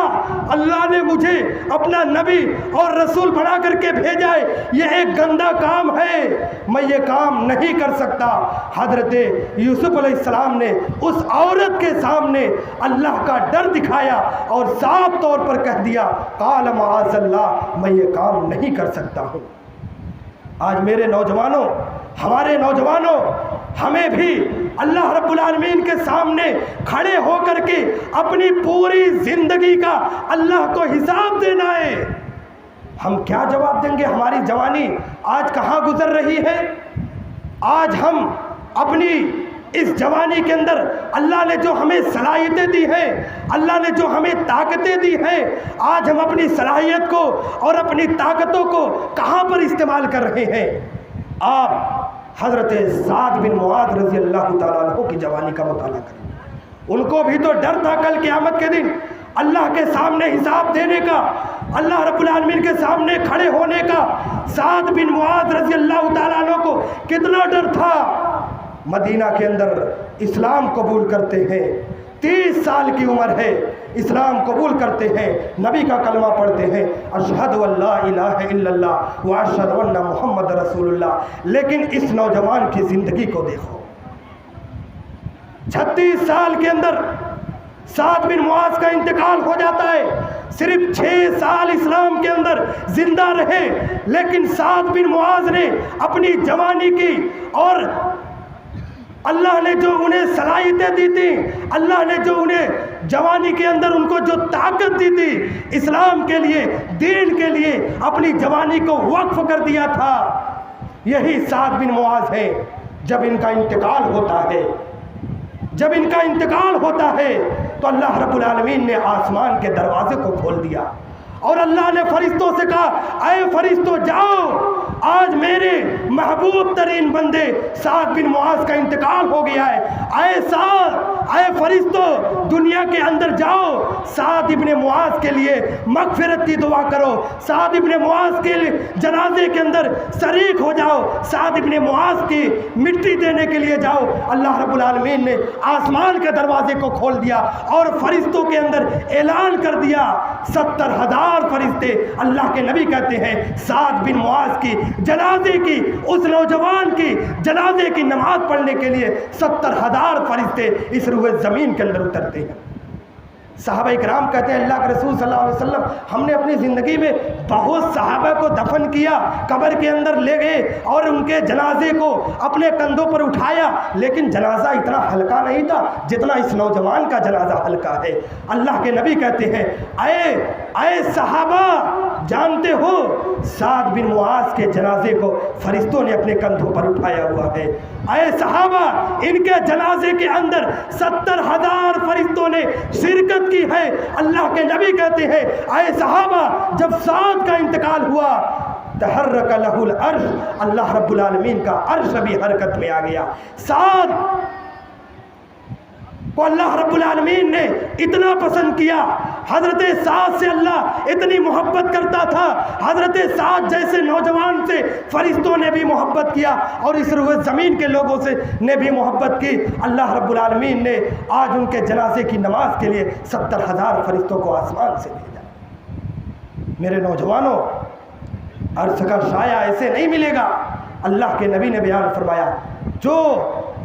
اللہ نے مجھے اپنا نبی اور رسول بنا کر کے بھیجا ہے، یہ ایک گندا کام ہے، میں یہ کام نہیں کر سکتا۔ حضرت یوسف علیہ السلام نے اس عورت کے سامنے اللہ کا ڈر دکھایا اور صاف طور پر کہہ دیا قال معاذ اللہ، میں یہ کام نہیں کر سکتا ہوں۔ آج میرے نوجوانوں، ہمارے نوجوانوں، ہمیں بھی اللہ رب العالمین کے سامنے کھڑے ہو کر کے اپنی پوری زندگی کا اللہ کو حساب دینا ہے۔ ہم کیا جواب دیں گے؟ ہماری جوانی آج کہاں گزر رہی ہے؟ آج ہم اپنی اس جوانی کے اندر اللہ نے جو ہمیں صلاحیتیں دی ہیں، اللہ نے جو ہمیں طاقتیں دی ہیں، آج ہم اپنی صلاحیت کو اور اپنی طاقتوں کو کہاں پر استعمال کر رہے ہیں؟ آپ حضرت سعد بن معاذ رضی اللہ تعالیٰ عنہ کی جوانی کا مطالعہ کریں، ان کو بھی تو ڈر تھا کل قیامت کے دن اللہ کے سامنے حساب دینے کا، اللہ رب العالمین کے سامنے کھڑے ہونے کا۔ سعد بن معاذ رضی اللہ تعالیٰ عنہ کو کتنا ڈر تھا۔ مدینہ کے اندر اسلام قبول کرتے ہیں، 30 سال کی عمر ہے، اسلام قبول کرتے ہیں، نبی کا کلمہ پڑھتے ہیں، اشہد ان لا الہ الا اللہ واشہد ان محمد رسول اللہ۔ لیکن اس نوجوان کی زندگی کو دیکھو، 36 سال کے اندر سعد بن معاذ کا انتقال ہو جاتا ہے، صرف 6 سال اسلام کے اندر زندہ رہے، لیکن سعد بن معاذ نے اپنی جوانی کی اور اللہ نے جو انہیں صلاحیتیں دی تھی، اللہ نے جو انہیں جوانی کے اندر ان کو جو طاقت دی تھی، اسلام کے لیے، دین کے لیے اپنی جوانی کو وقف کر دیا تھا۔ یہی سعد بن معاذ ہے۔ جب ان کا انتقال ہوتا ہے، جب ان کا انتقال ہوتا ہے تو اللہ رب العالمین نے آسمان کے دروازے کو کھول دیا اور اللہ نے فرشتوں سے کہا اے فرشتوں جاؤ، آج میرے محبوب ترین بندے سعد بن معاذ کا انتقال ہو گیا ہے، اے سعد اے فرشتوں دنیا کے اندر جاؤ، سعد ابن معاذ کے لیے مغفرت کی دعا کرو، سعد ابن معاذ کے جنازے کے اندر شریک ہو جاؤ، سعد ابن معاذ کی مٹی دینے کے لیے جاؤ۔ اللہ رب العالمین نے آسمان کے دروازے کو کھول دیا اور فرشتوں کے اندر اعلان کر دیا، 70,000 فرشتے۔ اللہ کے نبی کہتے ہیں سعد بن معاذ کی جنازے کی، اس نوجوان کی جنازے کی نماز پڑھنے کے لیے 70,000 فرشتے اس روئے زمین کے اندر اترتے ہیں۔ صحابہ اکرام کہتے ہیں اللہ کے رسول صلی اللہ علیہ وسلم ہم نے اپنی زندگی میں بہت صحابہ کو دفن کیا، قبر کے اندر لے گئے اور ان کے جنازے کو اپنے کندھوں پر اٹھایا، لیکن جنازہ اتنا ہلکا نہیں تھا جتنا اس نوجوان کا جنازہ ہلکا ہے۔ اللہ کے نبی کہتے ہیں اے صحابہ جانتے ہو سعد بن معاذ کے جنازے کو فرشتوں نے اپنے کندھوں پر اٹھایا ہوا ہے۔ اے صحابہ ان کے جنازے کے اندر 70,000 فرشتوں نے شرکت کی ہے۔ اللہ کے نبی کہتے ہیں اے صحابہ جب سعد کا انتقال ہوا تحرک لہ العرش، اللہ رب العالمین کا عرش بھی حرکت میں آ گیا۔ سعد کو اللہ رب العالمین نے اتنا پسند کیا، حضرت سعد سے اللہ اتنی محبت کرتا تھا، حضرت سعد جیسے نوجوان سے فرشتوں نے بھی محبت کیا اور اس روئے زمین کے لوگوں سے نے بھی محبت کی۔ اللہ رب العالمین نے آج ان کے جنازے کی نماز کے لیے 70,000 فرشتوں کو آسمان سے بھیجا۔ میرے نوجوانوں عرش کا سایہ ایسے نہیں ملے گا۔ اللہ کے نبی نے بیان فرمایا جو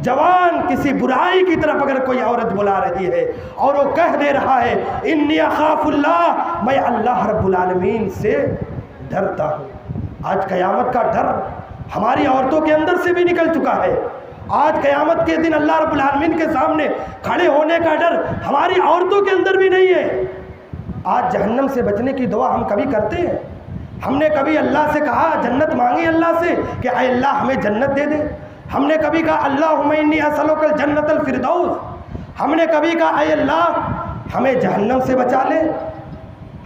جوان کسی برائی کی طرف اگر کوئی عورت بلا رہی ہے اور وہ کہہ دے رہا ہے انی اخاف اللہ، میں اللہ رب العالمین سے ڈرتا ہوں۔ آج قیامت کا ڈر ہماری عورتوں کے اندر سے بھی نکل چکا ہے۔ آج قیامت کے دن اللہ رب العالمین کے سامنے کھڑے ہونے کا ڈر ہماری عورتوں کے اندر بھی نہیں ہے۔ آج جہنم سے بچنے کی دعا ہم کبھی کرتے ہیں؟ ہم نے کبھی اللہ سے کہا جنت مانگی اللہ سے کہ اے اللہ ہمیں جنت دے دے؟ ہم نے کبھی کہا اللہم انی اسألک الجنت الفردوس؟ ہم نے کبھی کہا اے اللہ ہمیں جہنم سے بچا لے؟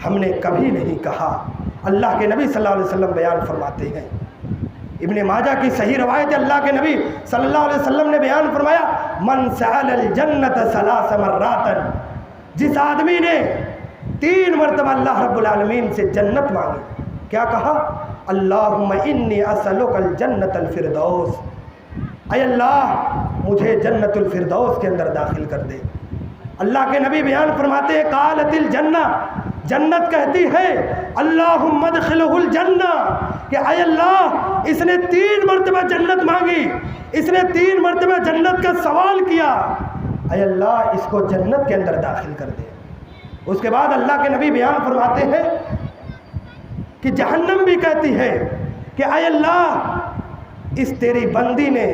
ہم نے کبھی نہیں کہا۔ اللہ کے نبی صلی اللہ علیہ وسلم بیان فرماتے ہیں، ابن ماجہ کی صحیح روایت ہے، اللہ کے نبی صلی اللہ علیہ وسلم نے بیان فرمایا من سأل الجنت 3 مرات، جس آدمی نے 3 مرتبہ اللہ رب العالمین سے جنت مانگی، کیا کہا؟ اللہم انی اسألک الجنت الفردوس، اے اللہ مجھے جنت الفردوس کے اندر داخل کر دے۔ اللہ کے نبی بیان فرماتے ہیں قالت الجنہ، جنت کہتی ہے اللہم ادخلہ الجنہ، کہ اے اللہ اس نے 3 مرتبہ جنت مانگی، اس نے 3 مرتبہ جنت کا سوال کیا، اے اللہ اس کو جنت کے اندر داخل کر دے۔ اس کے بعد اللہ کے نبی بیان فرماتے ہیں کہ جہنم بھی کہتی ہے کہ اے اللہ اس تیری بندی نے،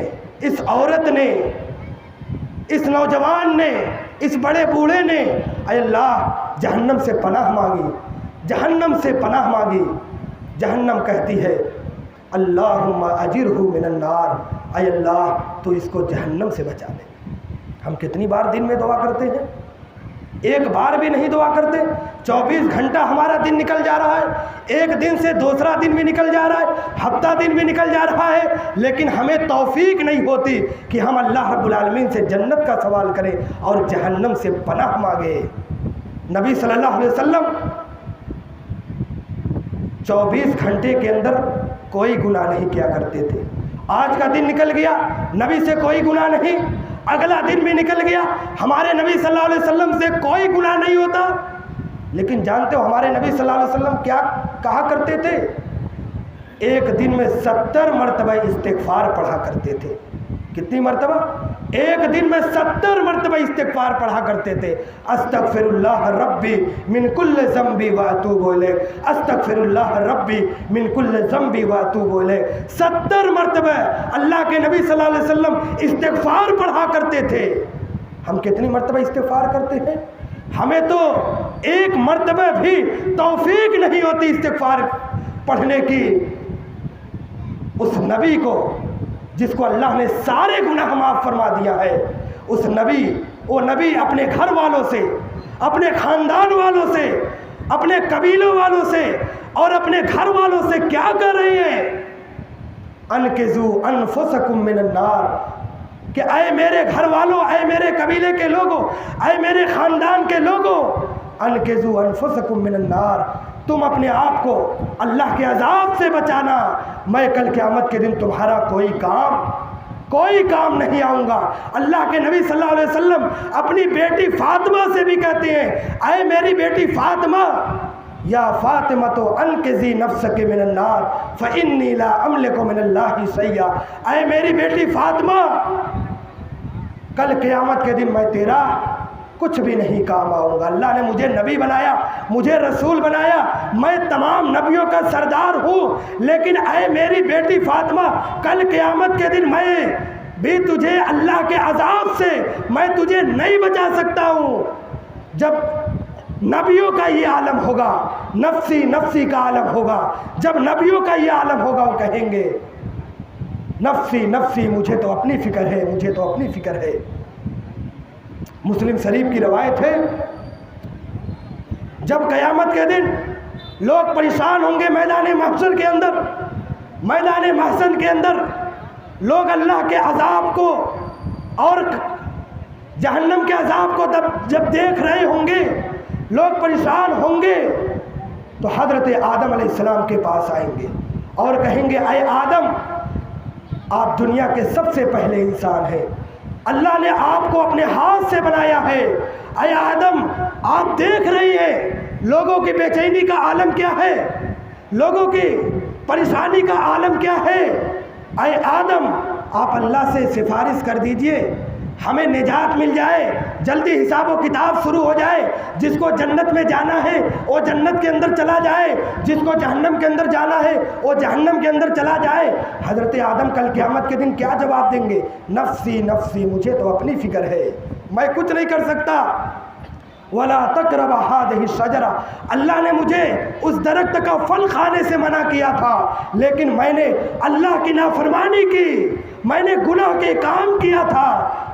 اس عورت نے، اس نوجوان نے، اس بڑے بوڑھے نے اے اللہ جہنم سے پناہ مانگی، جہنم سے پناہ مانگی۔ جہنم کہتی ہے اللہم اجرہ من النار، اے اللہ تو اس کو جہنم سے بچا لے۔ ہم کتنی بار دن میں دعا کرتے ہیں؟ ایک بار بھی نہیں دعا کرتے۔ 24 گھنٹہ ہمارا دن نکل جا رہا ہے، ایک دن سے دوسرا دن بھی نکل جا رہا ہے، ہفتہ دن بھی نکل جا رہا ہے، لیکن ہمیں توفیق نہیں ہوتی کہ ہم اللہ رب العالمین سے جنت کا سوال کریں اور جہنم سے پناہ مانگے۔ نبی صلی اللہ علیہ وسلم 24 گھنٹے کے اندر کوئی گناہ نہیں کیا کرتے تھے۔ آج کا دن نکل گیا، نبی سے کوئی گناہ نہیں، اگلا دن بھی نکل گیا، ہمارے نبی صلی اللہ علیہ وسلم سے کوئی گناہ نہیں ہوتا۔ لیکن جانتے ہو ہمارے نبی صلی اللہ علیہ وسلم کیا کہا کرتے تھے؟ ایک دن میں 70 مرتبہ استغفار پڑھا کرتے تھے۔ کتنی مرتبہ؟ ایک دن میں 70 مرتبہ استغفار پڑھا کرتے تھے۔ استغفر اللہ ربی من کل ذنب واتوب الیہ، استغفر اللہ ربی من کل ذنب واتوب الیہ۔ 70 مرتبہ اللہ کے نبی صلی اللہ علیہ وسلم استغفار پڑھا کرتے تھے۔ ہم کتنی مرتبہ استغفار کرتے ہیں؟ ہمیں تو ایک مرتبہ بھی توفیق نہیں ہوتی استغفار پڑھنے کی۔ اس نبی کو جس کو اللہ نے سارے گناہ معاف فرما دیا ہے، اس نبی، وہ نبی اپنے گھر والوں سے، اپنے خاندان والوں سے، اپنے قبیلوں والوں سے اور اپنے گھر والوں سے کیا کر رہے ہیں؟ انقذوا انفسکم من النار، کہ اے میرے گھر والوں، اے میرے قبیلے کے لوگوں، اے میرے خاندان کے لوگوں، انقذوا انفسکم من النار، تم اپنے آپ کو اللہ کے عذاب سے بچانا، میں کل قیامت کے دن تمہارا کوئی کام نہیں آؤں گا۔ اللہ کے نبی صلی اللہ علیہ وسلم اپنی بیٹی فاطمہ سے بھی کہتے ہیں، اے میری بیٹی فاطمہ، یا فاطمہ تو انقذی نفسک من النار فانی لا املک من اللہ شیئا، اے میری بیٹی فاطمہ، کل قیامت کے دن میں تیرا کچھ بھی نہیں کام آؤں گا۔ اللہ نے مجھے نبی بنایا، مجھے رسول بنایا، میں تمام نبیوں کا سردار ہوں، لیکن اے میری بیٹی فاطمہ، کل قیامت کے دن میں بھی تجھے اللہ کے عذاب سے میں تجھے نہیں بچا سکتا ہوں۔ جب نبیوں کا یہ عالم ہوگا، نفسی نفسی کا عالم ہوگا، جب نبیوں کا یہ عالم ہوگا، وہ کہیں گے نفسی نفسی، مجھے تو اپنی فکر ہے، مجھے تو اپنی فکر ہے۔ مسلم شریف کی روایت ہے، جب قیامت کے دن لوگ پریشان ہوں گے میدان محشر کے اندر لوگ اللہ کے عذاب کو اور جہنم کے عذاب کو جب دیکھ رہے ہوں گے، لوگ پریشان ہوں گے، تو حضرت آدم علیہ السلام کے پاس آئیں گے اور کہیں گے، اے آدم، آپ دنیا کے سب سے پہلے انسان ہیں، اللہ نے آپ کو اپنے ہاتھ سے بنایا ہے، اے آدم، آپ دیکھ رہی ہیں لوگوں کی بے چینی کا عالم کیا ہے، لوگوں کی پریشانی کا عالم کیا ہے، اے آدم، آپ اللہ سے سفارش کر دیجئے، ہمیں نجات مل جائے، جلدی حساب و کتاب شروع ہو جائے، جس کو جنت میں جانا ہے وہ جنت کے اندر چلا جائے، جس کو جہنم کے اندر جانا ہے وہ جہنم کے اندر چلا جائے۔ حضرت آدم کل قیامت کے دن کیا جواب دیں گے؟ نفسی نفسی، مجھے تو اپنی فکر ہے، میں کچھ نہیں کر سکتا۔ وَلَا تَقْرَبَ هَٰذِهِ الشَّجَرَةَ، اللہ نے مجھے اس درخت کا پھل کھانے سے منع کیا تھا، لیکن میں نے اللہ کی نافرمانی کی، میں نے گناہ کے کام کیا تھا،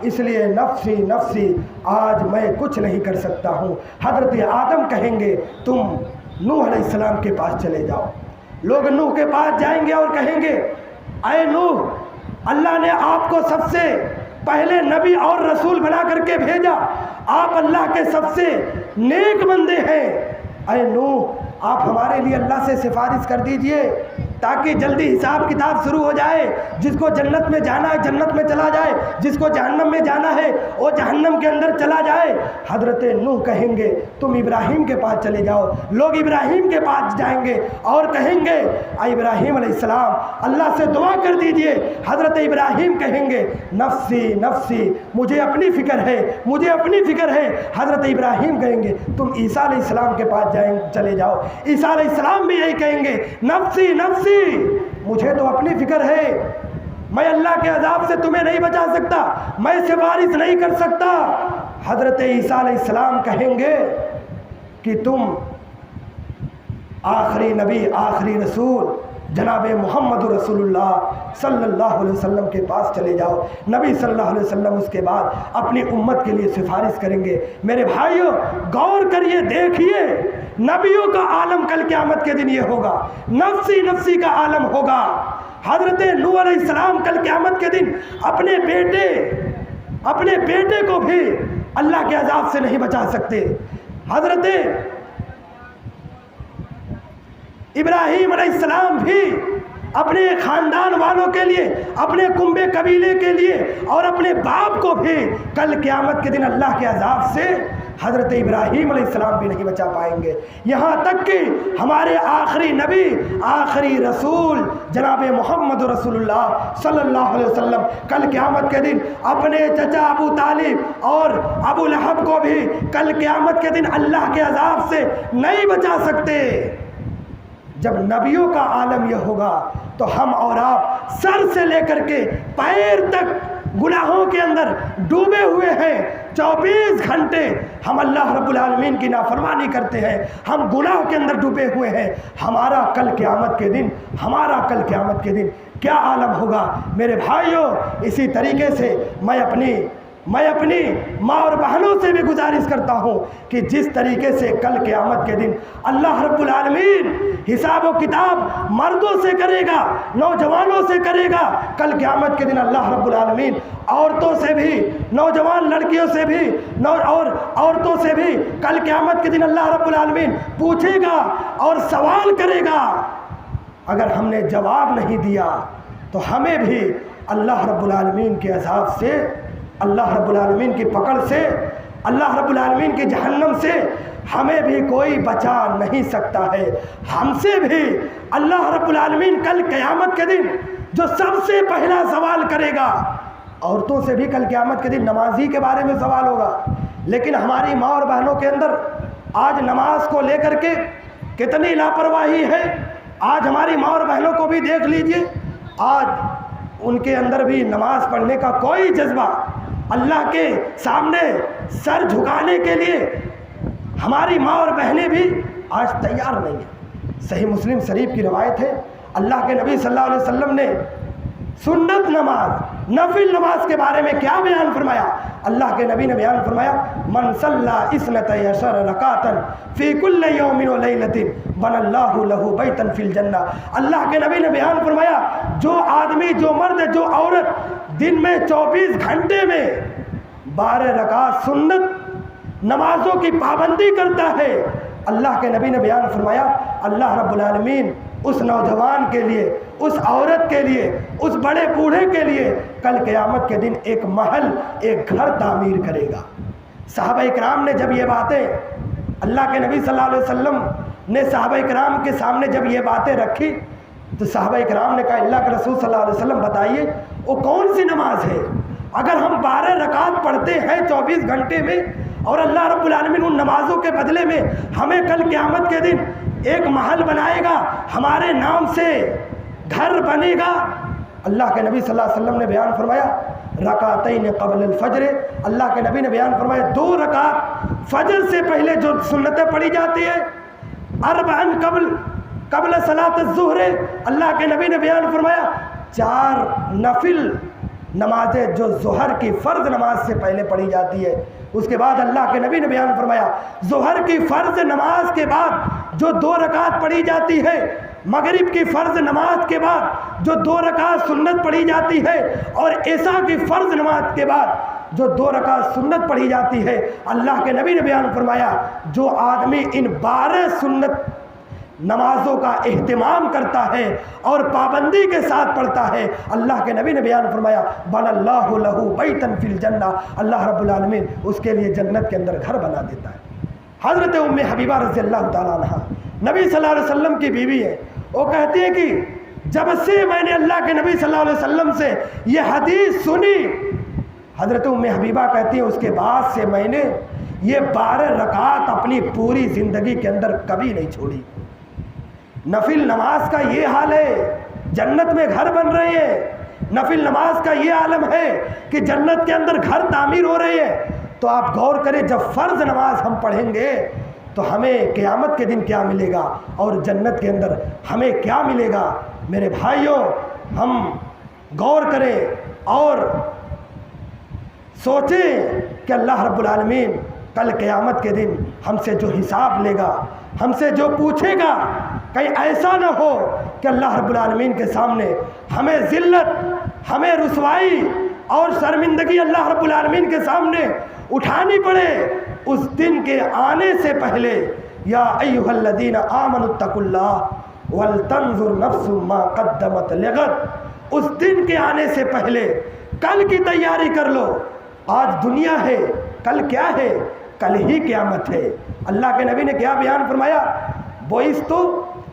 اس لیے نفسی نفسی، آج میں کچھ نہیں کر سکتا ہوں۔ حضرت آدم کہیں گے، تم نوح علیہ السلام کے پاس چلے جاؤ۔ لوگ نوح کے پاس جائیں گے اور کہیں گے، اے نوح، اللہ نے آپ کو سب سے پہلے نبی اور رسول بنا کر کے بھیجا، آپ اللہ کے سب سے نیک بندے ہیں، اے نوح، آپ ہمارے لیے اللہ سے سفارش کر دیجئے تاکہ جلدی حساب کتاب شروع ہو جائے، جس کو جنت میں جانا ہے جنت میں چلا جائے، جس کو جہنم میں جانا ہے وہ جہنم کے اندر چلا جائے۔ حضرت نوح کہیں گے، تم ابراہیم کے پاس چلے جاؤ۔ لوگ ابراہیم کے پاس جائیں گے اور کہیں گے، اے ابراہیم علیہ السلام، اللہ سے دعا کر دیجئے۔ حضرت ابراہیم کہیں گے، نفسی نفسی، مجھے اپنی فکر ہے، مجھے اپنی فکر ہے۔ حضرت ابراہیم کہیں گے، تم عیسیٰ علیہ السلام کے پاس چلے جاؤ۔ عیسیٰ علیہ السلام بھی یہی کہیں گے، نفسی نفسی، مجھے تو اپنی فکر ہے، میں اللہ کے عذاب سے تمہیں نہیں بچا سکتا، میں سفارش نہیں کر سکتا۔ حضرت عیسیٰ علیہ السلام کہیں گے کہ تم آخری نبی، آخری رسول جناب محمد رسول اللہ صلی اللہ علیہ وسلم کے پاس چلے جاؤ۔ نبی صلی اللہ علیہ وسلم اس کے بعد اپنی امت کے لیے سفارش کریں گے۔ میرے بھائیوں، غور کریے، دیکھیے، نبیوں کا عالم کل قیامت کے دن یہ ہوگا، نفسی نفسی کا عالم ہوگا۔ حضرت نوح علیہ السلام کل قیامت کے دن اپنے بیٹے کو بھی اللہ کے عذاب سے نہیں بچا سکتے۔ حضرت ابراہیم علیہ السلام بھی اپنے خاندان والوں کے لیے، اپنے کنبے قبیلے کے لیے اور اپنے باپ کو بھی کل قیامت کے دن اللہ کے عذاب سے حضرت ابراہیم علیہ السلام بھی نہیں بچا پائیں گے۔ یہاں تک کہ ہمارے آخری نبی، آخری رسول جناب محمد رسول اللہ صلی اللہ علیہ وسلم کل قیامت کے دن اپنے چچا ابو طالب اور ابو لہب کو بھی کل قیامت کے دن اللہ کے عذاب سے نہیں بچا سکتے۔ جب نبیوں کا عالم یہ ہوگا تو ہم اور آپ سر سے لے کر کے پیر تک گناہوں کے اندر ڈوبے ہوئے ہیں۔ 24 گھنٹے ہم اللہ رب العالمین کی نافرمانی کرتے ہیں، ہم گناہ کے اندر ڈوبے ہوئے ہیں۔ ہمارا کل قیامت کے دن کیا عالم ہوگا؟ میرے بھائیوں، اسی طریقے سے میں اپنی میں اپنی ماں اور بہنوں سے بھی گزارش کرتا ہوں کہ جس طریقے سے کل قیامت کے دن اللہ رب العالمین حساب و کتاب مردوں سے کرے گا، نوجوانوں سے کرے گا، کل قیامت کے دن اللہ رب العالمین عورتوں سے بھی، نوجوان لڑکیوں سے بھی اور عورتوں سے بھی کل قیامت کے دن اللہ رب العالمین پوچھے گا اور سوال کرے گا۔ اگر ہم نے جواب نہیں دیا تو ہمیں بھی اللہ رب العالمین کے عذاب سے، اللہ رب العالمین کی پکڑ سے، اللہ رب العالمین کی جہنم سے ہمیں بھی کوئی بچا نہیں سکتا ہے۔ ہم سے بھی اللہ رب العالمین کل قیامت کے دن جو سب سے پہلا سوال کرے گا، عورتوں سے بھی کل قیامت کے دن نمازی کے بارے میں سوال ہوگا، لیکن ہماری ماں اور بہنوں کے اندر آج نماز کو لے کر کے کتنی لاپرواہی ہے۔ آج ہماری ماں اور بہنوں کو بھی دیکھ لیجئے، آج ان کے اندر بھی نماز پڑھنے کا کوئی جذبہ، اللہ کے سامنے سر جھکانے کے لیے ہماری ماں اور بہنیں بھی آج تیار نہیں ہیں۔ صحیح مسلم شریف کی روایت ہے، اللہ کے نبی صلی اللہ علیہ وسلم نے سنت نماز، نفل نماز کے بارے میں کیا بیان فرمایا؟ اللہ کے نبی نے بیان فرمایا، من صلی 12 رکعۃ فی کل یوم و لیلۃ بنى اللہ لہ بیتا فی الجنہ۔ اللہ کے نبی نے بیان فرمایا، جو آدمی، جو مرد، جو عورت دن میں 24 گھنٹے میں 12 رکعت سنت نمازوں کی پابندی کرتا ہے، اللہ کے نبی نے بیان فرمایا اللہ رب العالمین اس نوجوان کے لیے، اس عورت کے لیے، اس بڑے بوڑھے کے لیے کل قیامت کے دن ایک محل، ایک گھر تعمیر کرے گا۔ صحابہ کرام نے جب یہ باتیں، اللہ کے نبی صلی اللہ علیہ وسلم نے صحابہ کرام کے سامنے جب یہ باتیں رکھی تو صحابہ کرام نے کہا اللہ کے رسول صلی اللہ علیہ وسلم بتائیے وہ کون سی نماز ہے؟ اگر ہم 12 رکعت پڑھتے ہیں 24 گھنٹے میں اور اللہ رب العالمین ان نمازوں کے بدلے میں ہمیں کل قیامت کے دن ایک محل بنائے گا، ہمارے نام سے گھر بنے گا۔ اللہ کے نبی صلی اللہ علیہ وسلم نے بیان فرمایا رکعتین قبل الفجر، اللہ کے نبی نے بیان فرمایا 2 رکعت فجر سے پہلے جو سنتیں پڑھی جاتی ہے، اربعن قبل صلاۃ الظہر، اللہ کے نبی نے بیان فرمایا 4 نفل نمازیں جو ظہر کی فرض نماز سے پہلے پڑھی جاتی ہے۔ اس کے بعد اللہ کے نبی نے بیان فرمایا ظہر کی فرض نماز کے بعد جو 2 رکعت پڑھی جاتی ہے، مغرب کی فرض نماز کے بعد جو 2 رکعت سنت پڑھی جاتی ہے، اور عشاء کی فرض نماز کے بعد جو 2 رکعت سنت پڑھی جاتی ہے، اللہ کے نبی نے بیان فرمایا جو آدمی ان 12 سنت نمازوں کا اہتمام کرتا ہے اور پابندی کے ساتھ پڑھتا ہے، اللہ کے نبی نے بیان فرمایا بن اللہ لہ بیتا فی الجنہ، اللہ رب العالمین اس کے لیے جنت کے اندر گھر بنا دیتا ہے۔ حضرت ام حبیبہ رضی اللہ تعالیٰ عنہ نبی صلی اللہ علیہ وسلم کی بیوی ہے، وہ کہتی ہے کہ جب سے میں نے اللہ کے نبی صلی اللہ علیہ وسلم سے یہ حدیث سنی، حضرت ام حبیبہ کہتی ہے اس کے بعد سے میں نے یہ 12 رکعت اپنی پوری زندگی کے اندر کبھی نہیں چھوڑی۔ نفل نماز کا یہ حال ہے، جنت میں گھر بن رہے ہیں، نفل نماز کا یہ عالم ہے کہ جنت کے اندر گھر تعمیر ہو رہے ہیں۔ تو آپ غور کریں جب فرض نماز ہم پڑھیں گے تو ہمیں قیامت کے دن کیا ملے گا اور جنت کے اندر ہمیں کیا ملے گا۔ میرے بھائیوں، ہم غور کریں اور سوچیں کہ اللہ رب العالمین کل قیامت کے دن ہم سے جو حساب لے گا، ہم سے جو پوچھے گا، کہیں ایسا نہ ہو کہ اللہ رب العالمین کے سامنے ہمیں ذلت، ہمیں رسوائی اور شرمندگی اللہ رب العالمین کے سامنے اٹھانی پڑے۔ اس دن کے آنے سے پہلے یا ایھا الذین آمنوا اتقوا اللہ ولتنظر نفس ما قدمت لغد، اس دن کے آنے سے پہلے کل کی تیاری کر لو۔ آج دنیا ہے، کل کیا ہے؟ کل ہی قیامت ہے۔ اللہ کے نبی نے کیا بیان فرمایا؟ بعثت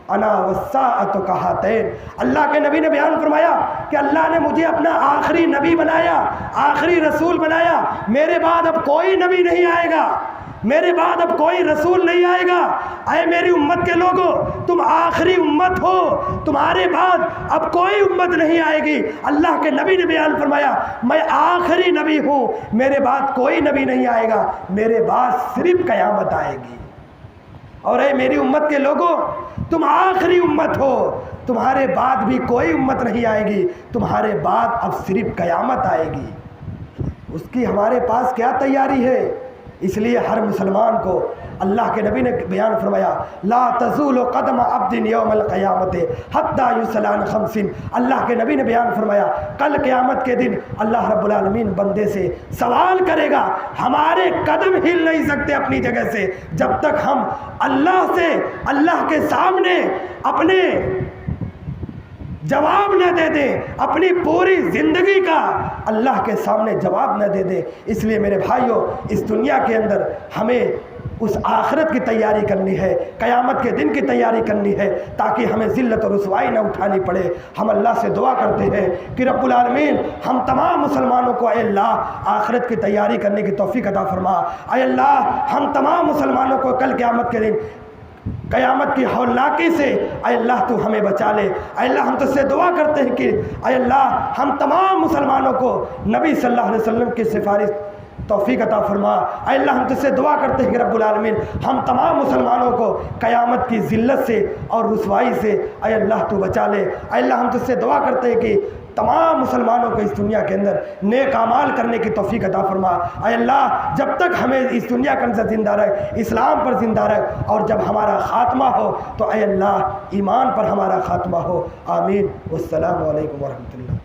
انا والساعۃ کہاتین، اللہ کے نبی نے بیان فرمایا کہ اللہ نے مجھے اپنا آخری نبی بنایا، آخری رسول بنایا، میرے بعد اب کوئی نبی نہیں آئے گا، میرے بعد اب کوئی رسول نہیں آئے گا۔ اے میری امت کے لوگوں، تم آخری امت ہو، تمہارے بعد اب کوئی امت نہیں آئے گی۔ اللہ کے نبی نے بیان فرمایا میں آخری نبی ہوں، میرے بعد کوئی نبی نہیں آئے گا، میرے بعد صرف قیامت آئے گی۔ اور اے میری امت کے لوگوں، تم آخری امت ہو، تمہارے بعد بھی کوئی امت نہیں آئے گی، تمہارے بعد اب صرف قیامت آئے گی۔ اس کی ہمارے پاس کیا تیاری ہے؟ اس لیے ہر مسلمان کو اللہ کے نبی نے بیان فرمایا لا تزول قدم عبد یوم القیامت حتی یسأل عن خمس. اللہ کے نبی نے بیان فرمایا کل قیامت کے دن اللہ رب العالمین بندے سے سوال کرے گا. ہمارے قدم ہل نہیں سکتے اپنی جگہ سے جب تک ہم اللہ کے سامنے اپنے جواب نہ دے دیں، اپنی پوری زندگی کا اللہ کے سامنے جواب نہ دے دیں. اس لیے میرے بھائیوں، اس دنیا کے اندر ہمیں اس آخرت کی تیاری کرنی ہے، قیامت کے دن کی تیاری کرنی ہے، تاکہ ہمیں ذلت و رسوائی نہ اٹھانی پڑے. ہم اللہ سے دعا کرتے ہیں کہ رب العالمین ہم تمام مسلمانوں کو اے اللہ آخرت کی تیاری کرنے کی توفیق عطا فرما. اے اللہ ہم تمام مسلمانوں کو کل قیامت کے دن قیامت کی ہولناکی سے اے اللہ تو ہمیں بچا لے. اے اللہ ہم تجھ سے دعا کرتے ہیں کہ اے اللہ ہم تمام مسلمانوں کو نبی صلی اللہ علیہ وسلم کی سفارش توفیق عطا فرما. اے اللہ ہم تجھ سے دعا کرتے ہیں کہ رب العالمین ہم تمام مسلمانوں کو قیامت کی ذلت سے اور رسوائی سے اے اللہ تو بچا لے. اے اللہ ہم تجھ سے دعا کرتے ہیں کہ تمام مسلمانوں کو اس دنیا کے اندر نیک اعمال کرنے کی توفیق عطا فرما. اے اللہ جب تک ہمیں اس دنیا کے اندر زندہ رکھ، اسلام پر زندہ رکھ، اور جب ہمارا خاتمہ ہو تو اے اللہ ایمان پر ہمارا خاتمہ ہو. آمین. والسلام علیکم ورحمۃ اللہ.